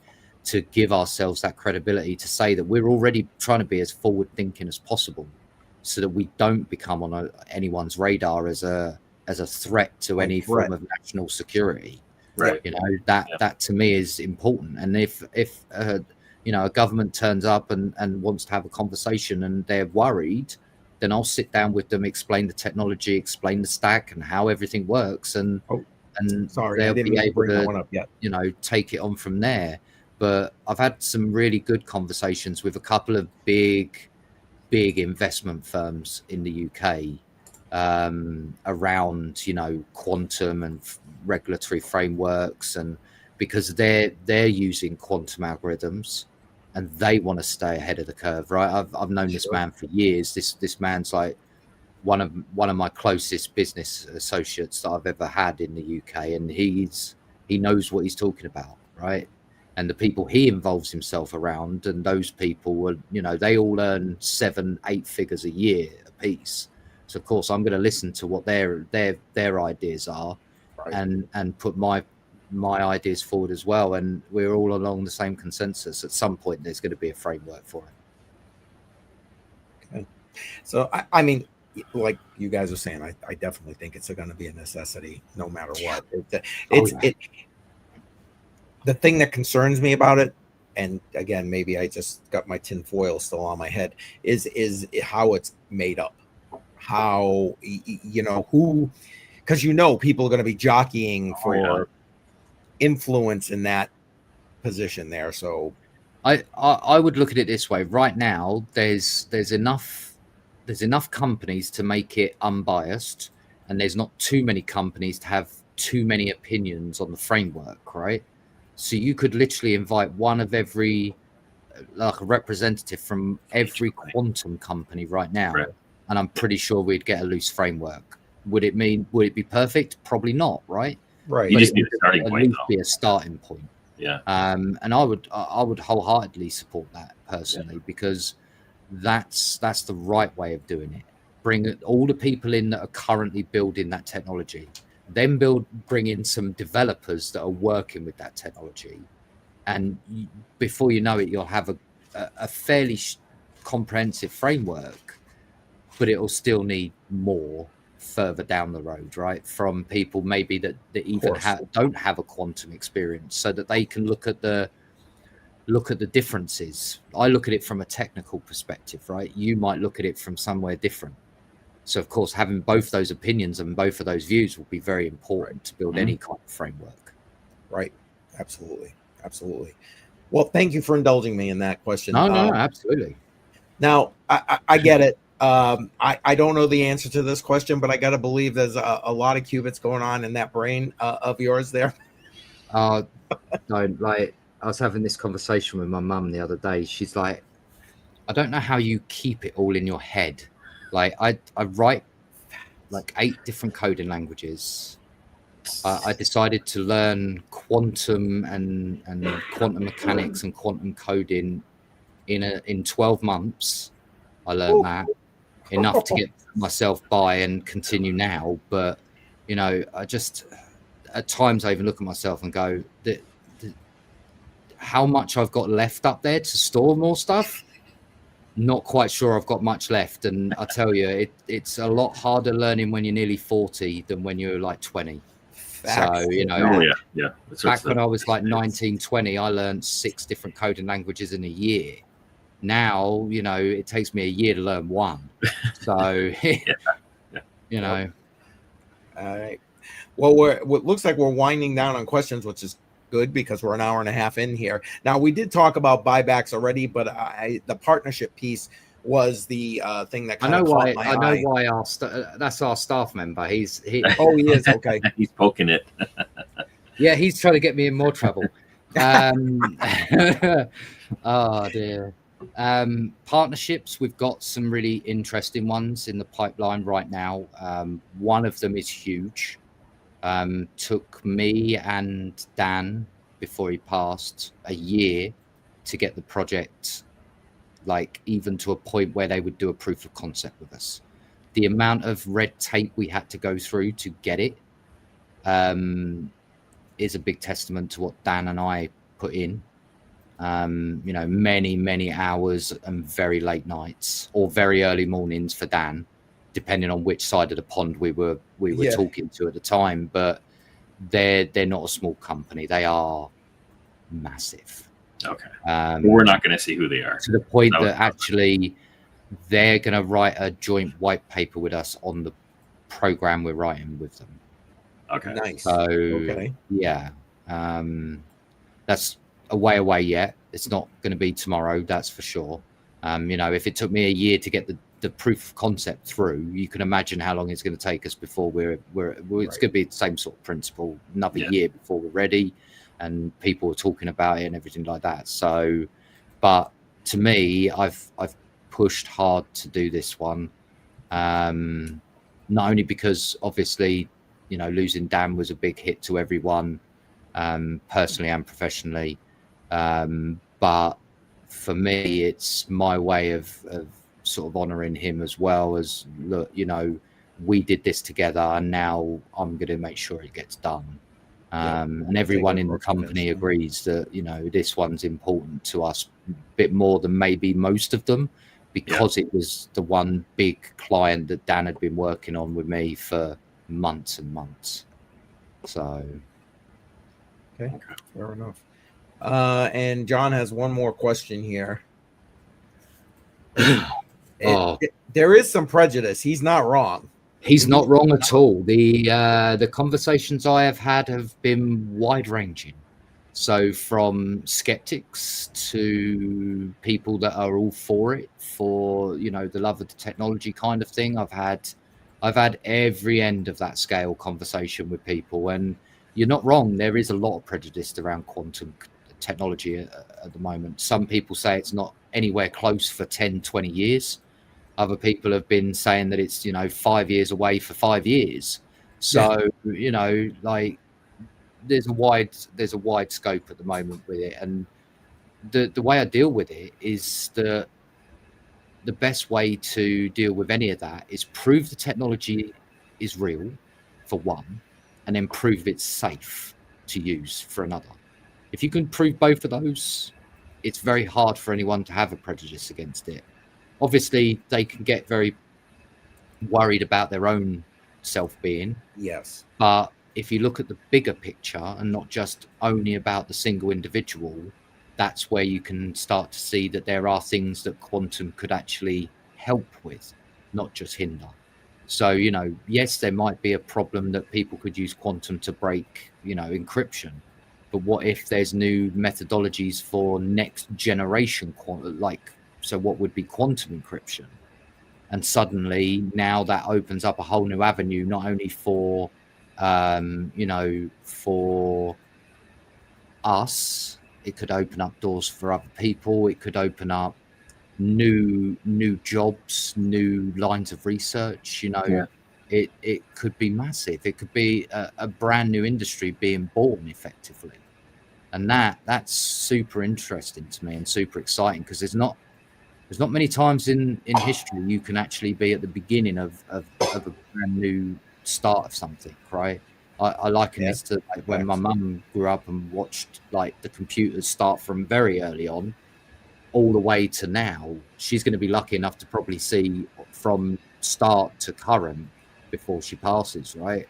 S3: to give ourselves that credibility to say that we're already trying to be as forward thinking as possible, so that we don't become on anyone's radar as a threat to any form of national security.
S1: Right.
S3: You know, that to me is important. And if you know, a government turns up and wants to have a conversation and they're worried, then I'll sit down with them, explain the technology, explain the stack and how everything works, and they'll be able to, you know, take it on from there. But I've had some really good conversations with a couple of big investment firms in the UK around, you know, quantum and regulatory frameworks, and because they're using quantum algorithms and they want to stay ahead of the curve, right? I've known this man for years. This man's like one of my closest business associates that I've ever had in the UK, and he knows what he's talking about, right? And the people he involves himself around, and those people are, you know, they all earn 7-8 figures a year a piece. So of course I'm going to listen to what their ideas are, and put my ideas forward as well. And we're all along the same consensus. At some point there's going to be a framework for it.
S2: Okay. So I mean, like you guys are saying, I definitely think it's going to be a necessity no matter what. The thing that concerns me about it, and again, maybe I just got my tin foil still on my head, is how it's made up. How, you know, who, because, you know, people are going to be jockeying for influence in that position there. So
S3: I would look at it this way. Right now, there's enough companies to make it unbiased, and there's not too many companies to have too many opinions on the framework, right? So you could literally invite one of every, like a representative from every quantum company right now, and I'm pretty sure we'd get a loose framework. Would it be perfect? Probably not, right?
S2: Right.
S1: You just need a starting point, though.
S3: Be a starting point.
S1: Yeah.
S3: And I would wholeheartedly support that personally, because that's the right way of doing it. Bring all the people in that are currently building that technology, then bring in some developers that are working with that technology, and before you know it, you'll have a fairly comprehensive framework, but it will still need more further down the road, right? From people maybe that even don't have a quantum experience, so that they can look at the differences. I look at it from a technical perspective, right? You might look at it from somewhere different. So of course, having both those opinions and both of those views will be very important to build any kind of framework.
S2: Right. Absolutely. Well, thank you for indulging me in that question.
S3: No, absolutely.
S2: Now, I get it. I don't know the answer to this question, but I got to believe there's a lot of qubits going on in that brain of yours there.
S3: No, like I was having this conversation with my mum the other day. She's like, I don't know how you keep it all in your head. Like I write like 8 different coding languages. I decided to learn quantum and quantum mechanics and quantum coding in 12 months. I learned that enough to get myself by and continue now. But, you know, I just, at times I even look at myself and go, how much I've got left up there to store more stuff. Not quite sure I've got much left. And I tell you, it's a lot harder learning when you're nearly 40 than when you're like 20. So, you know, back when I was like 19, 20, I learned 6 different coding languages in a year. Now, you know, it takes me a year to learn one. So, you know.
S2: All right. Well, it looks like we're winding down on questions, which is good because we're an hour and a half in here. Now, we did talk about buybacks already, but the partnership piece was the thing that kind of caught my eye.
S3: I know why that's our staff member.
S2: Oh, he is. Okay.
S1: He's poking it.
S3: Yeah, he's trying to get me in more trouble. Oh dear. Partnerships, we've got some really interesting ones in the pipeline right now. One of them is huge. Took me and Dan, before he passed, a year to get the project like even to a point where they would do a proof of concept with us. The amount of red tape we had to go through to get it is a big testament to what Dan and I put in. You know, many hours and very late nights or very early mornings for Dan, depending on which side of the pond we were talking to at the time. But they're not a small company; they are massive.
S1: Okay, we're not going to see who they are
S3: to the point that actually they're going to write a joint white paper with us on the program we're writing with them.
S1: Okay,
S2: nice.
S3: So yeah, that's a way away yet. It's not going to be tomorrow, that's for sure. You know, if it took me a year to get the proof of concept through, you can imagine how long it's going to take us before it's going to be the same sort of principle. Another year before we're ready, and people are talking about it and everything like that. So, but to me, I've pushed hard to do this one, not only because obviously, you know, losing Dan was a big hit to everyone, personally and professionally. But for me, it's my way of sort of honoring him as well as, look, you know, we did this together and now I'm going to make sure it gets done. And everyone in the company agrees that, you know, this one's important to us a bit more than maybe most of them, because it was the one big client that Dan had been working on with me for months and months. So
S2: okay, fair enough. And John has one more question here. There is some prejudice. He's not wrong.
S3: He's not wrong at all. The conversations I have had have been wide ranging. So from skeptics to people that are all for it, for, you know, the love of the technology kind of thing. I've had every end of that scale conversation with people, and you're not wrong. There is a lot of prejudice around quantum technology at the moment. Some people say it's not anywhere close for 10, 20 years. Other people have been saying that it's, you know, 5 years away for 5 years. So, you know, like there's a wide scope at the moment with it. And the way I deal with it is the best way to deal with any of that is prove the technology is real, for one, and then prove it's safe to use for another. If you can prove both of those, it's very hard for anyone to have a prejudice against it. Obviously, they can get very worried about their own self-being.
S2: Yes.
S3: But if you look at the bigger picture and not just only about the single individual, that's where you can start to see that there are things that quantum could actually help with, not just hinder. So, you know, yes, there might be a problem that people could use quantum to break, you know, encryption. But what if there's new methodologies for next generation, so what would be quantum encryption? And suddenly now that opens up a whole new avenue, not only for, you know, for us, it could open up doors for other people. It could open up new jobs, new lines of research, you know. It could be massive. It could be a brand new industry being born effectively. And that's super interesting to me and super exciting, because there's not many times in history you can actually be at the beginning of a brand new start of something, right? I liken this to like when my mum grew up and watched like the computers start from very early on all the way to now. She's going to be lucky enough to probably see from start to current before she passes, right?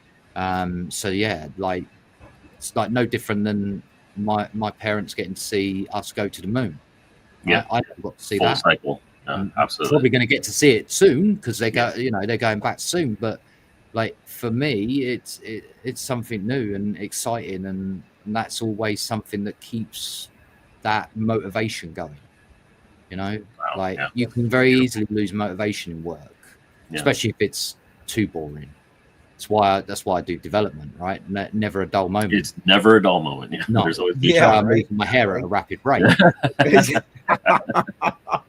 S3: So yeah, like it's like no different than my parents getting to see us go to the moon.
S1: Yeah,
S3: I never got to see
S1: full
S3: that.
S1: cycle. Absolutely.
S3: Probably going to get to see it soon because they go, you know, they're going back soon. But like for me, it's something new and exciting, and and that's always something that keeps that motivation going.
S1: Wow,
S3: Like
S1: yeah.
S3: you can very easily lose motivation in work, especially if it's too boring. That's why I do development, right? Never a dull moment.
S1: It's never a dull moment. Yeah,
S3: No.
S1: there's always
S3: I'm moving my hair at a rapid rate.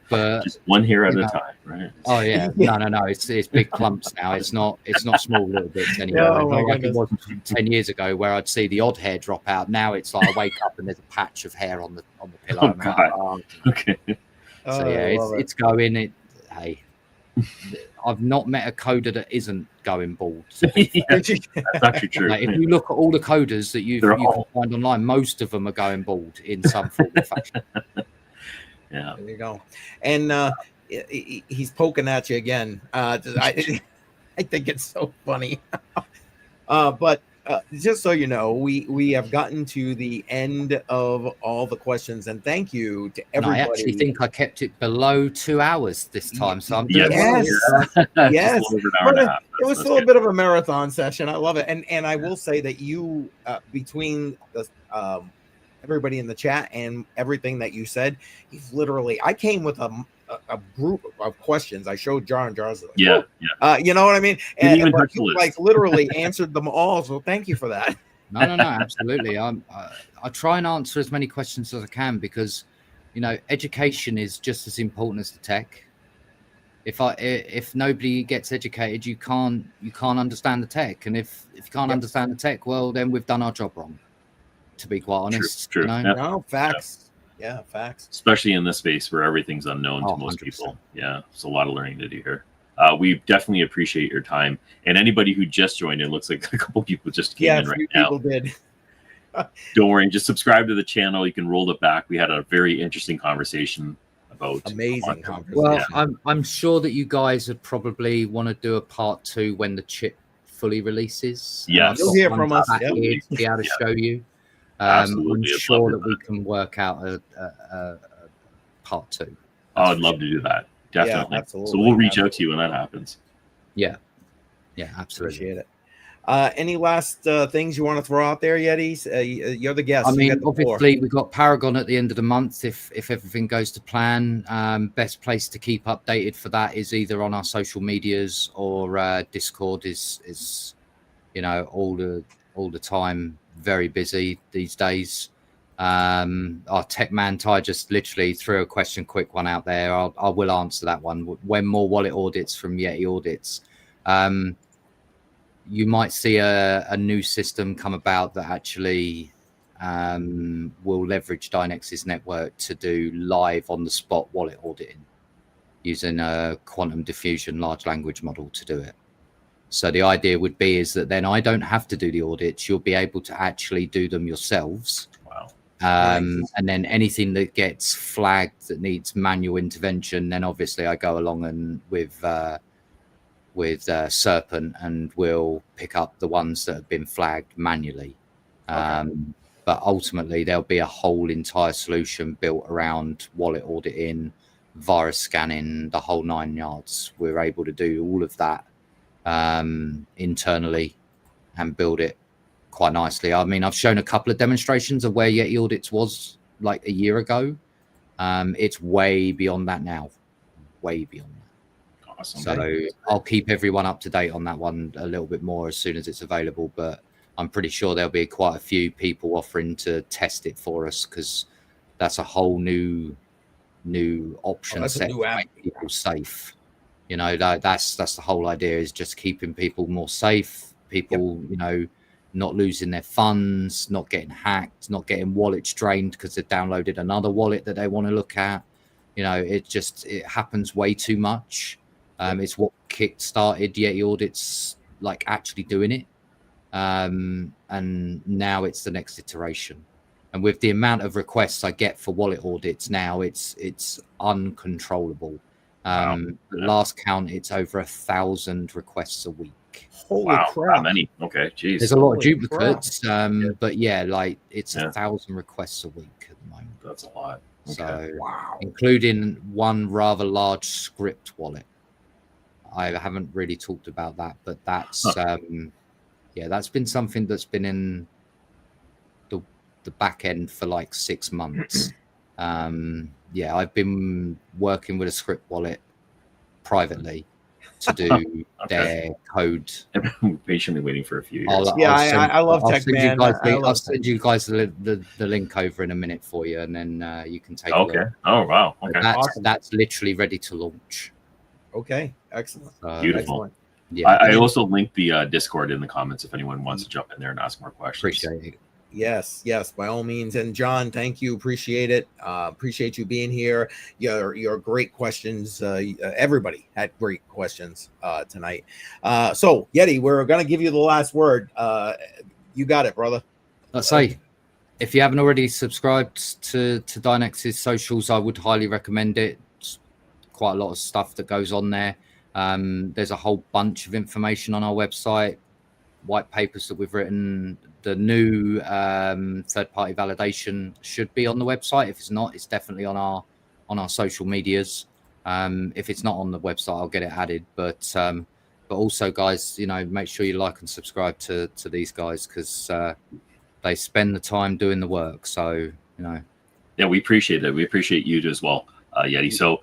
S3: But
S1: just one hair at a time, right?
S3: Oh yeah, no. It's big clumps now. It's not small little bits anymore.
S2: Oh, my
S3: Not like it
S2: goodness.
S3: was 10 years ago, where I'd see the odd hair drop out. Now it's like I wake up and there's a patch of hair on the pillow.
S1: Oh,
S3: I'm like,
S1: God. Okay.
S3: So yeah, it's going. Hey, I've not met a coder that isn't going bald.
S1: Yeah, that's actually true.
S3: Like, if you look at all the coders that you can find online, most of them are going bald in some form or fashion.
S2: Yeah, there you go. And he's poking at you again. I think it's so funny. But just so you know, we have gotten to the end of all the questions, and thank you to everybody.
S3: I actually think I kept it below 2 hours this time, so I'm doing
S2: yes.
S1: It
S2: was still a bit of a marathon session. I love it, and I will say that you between the everybody in the chat and everything that you said, he's literally. I came with a group of questions. I showed Jar and Jar's.
S1: You know
S2: what I mean?
S1: And
S2: you, like literally answered them all. So thank you for that.
S3: No, absolutely. I try and answer as many questions as I can, because education is just as important as the tech. If nobody gets educated, you can't understand the tech, and if you can't understand the tech, well, then we've done our job wrong. To be quite honest,
S1: true.
S2: No, facts. Yeah, facts.
S1: Especially in this space where everything's unknown to most
S3: 100%.
S1: people. Yeah, it's a lot of learning to do here. We definitely appreciate your time. And anybody who just joined in, looks like a couple people just came in right now.
S2: People did.
S1: Don't worry, just subscribe to the channel. You can roll it back. We had a very interesting conversation about
S2: amazing conversation.
S3: Well, I'm sure that you guys would probably want to do a part 2 when the chip fully releases.
S1: Yes,
S2: you'll hear from us.
S3: To be able to show you. I'm sure that we can work out a part 2.
S1: I'd love to do that. Definitely.
S2: Yeah, absolutely.
S1: So we'll reach out to you when that happens.
S3: Yeah, absolutely.
S2: Appreciate it. Any last things you want to throw out there, Yetis? You're the guest.
S3: I mean, obviously, we've got Paragon at the end of the month. If everything goes to plan, best place to keep updated for that is either on our social medias or Discord. Is all the time very busy these days. Our tech man Ty just literally threw a quick one out there. I will answer that one. When more wallet audits from Yeti audits, you might see a new system come about that actually will leverage Dynex's network to do live on the spot wallet auditing using a quantum diffusion large language model to do it. So the idea would be is that then I don't have to do the audits. You'll be able to actually do them yourselves.
S1: Wow.
S3: And then anything that gets flagged that needs manual intervention, then obviously I go along and with Serpent, and we'll pick up the ones that have been flagged manually. But ultimately there'll be a whole entire solution built around wallet auditing, virus scanning, the whole 9 yards. We're able to do all of that internally and build it quite nicely. I mean, I've shown a couple of demonstrations of where Yeti audits was like a year ago. It's way beyond that now, way beyond that.
S1: Awesome.
S3: So I'll keep everyone up to date on that one a little bit more as soon as it's available, but I'm pretty sure there'll be quite a few people offering to test it for us, because that's a whole new option set to make people safe. That's the whole idea, is just keeping people more safe, people not losing their funds, not getting hacked, not getting wallets drained because they've downloaded another wallet that they want to look at. It happens way too much. It's what kick-started Yeti audits, like actually doing it, and now it's the next iteration. And with the amount of requests I get for wallet audits now, it's uncontrollable. Last count, it's over 1,000 requests a week.
S2: Holy crap!
S1: How many? Okay, geez.
S3: There's a lot of duplicates, but yeah, like it's 1,000 requests a week at the moment.
S1: That's a lot. Okay.
S3: So, including one rather large script wallet. I haven't really talked about that, but that's that's been something that's been in the back end for like 6 months. Yeah, I've been working with a script wallet privately to do their code.
S1: I'm patiently waiting for a few years.
S2: I love Tech Man.
S3: I'll send you guys the link over in a minute for you, and then you can take a look.
S1: Oh, wow. Okay.
S3: That's literally ready to launch.
S2: Okay. Excellent.
S1: Beautiful.
S2: Excellent.
S1: Yeah. I also linked the Discord in the comments if anyone wants to jump in there and ask more questions.
S3: Appreciate it.
S2: Yes, by all means. And John, thank you. Appreciate it. Appreciate you being here. Your great questions. Everybody had great questions tonight. So Yeti, we're going to give you the last word. You got it, brother.
S3: Let's say, if you haven't already subscribed to Dynex's socials, I would highly recommend it. It's quite a lot of stuff that goes on there. There's a whole bunch of information on our website, white papers that we've written. The new third-party validation should be on the website. If it's not, it's definitely on our social medias. If it's not on the website, I'll get it added. But also, guys, make sure you like and subscribe to these guys, because they spend the time doing the work. So
S1: yeah, we appreciate that. We appreciate you as well, Yeti. So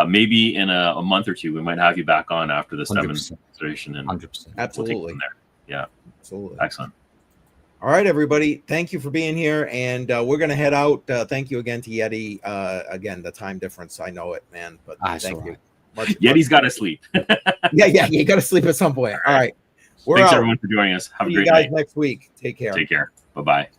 S1: maybe in a month or two, we might have you back on after this demonstration. And
S2: 100%. Absolutely.
S1: We'll take it from there. Yeah.
S2: Absolutely.
S1: Excellent.
S2: All right, everybody. Thank you for being here. And we're going to head out. Thank you again to Yeti. Again, the time difference. I know it, man. But thank you.
S1: Yeti's got to sleep.
S2: Yeah. You got to sleep at some point. All right.
S1: Thanks, everyone, for joining us. Have a great night.
S2: See you guys next week. Take care.
S1: Take care. Bye-bye.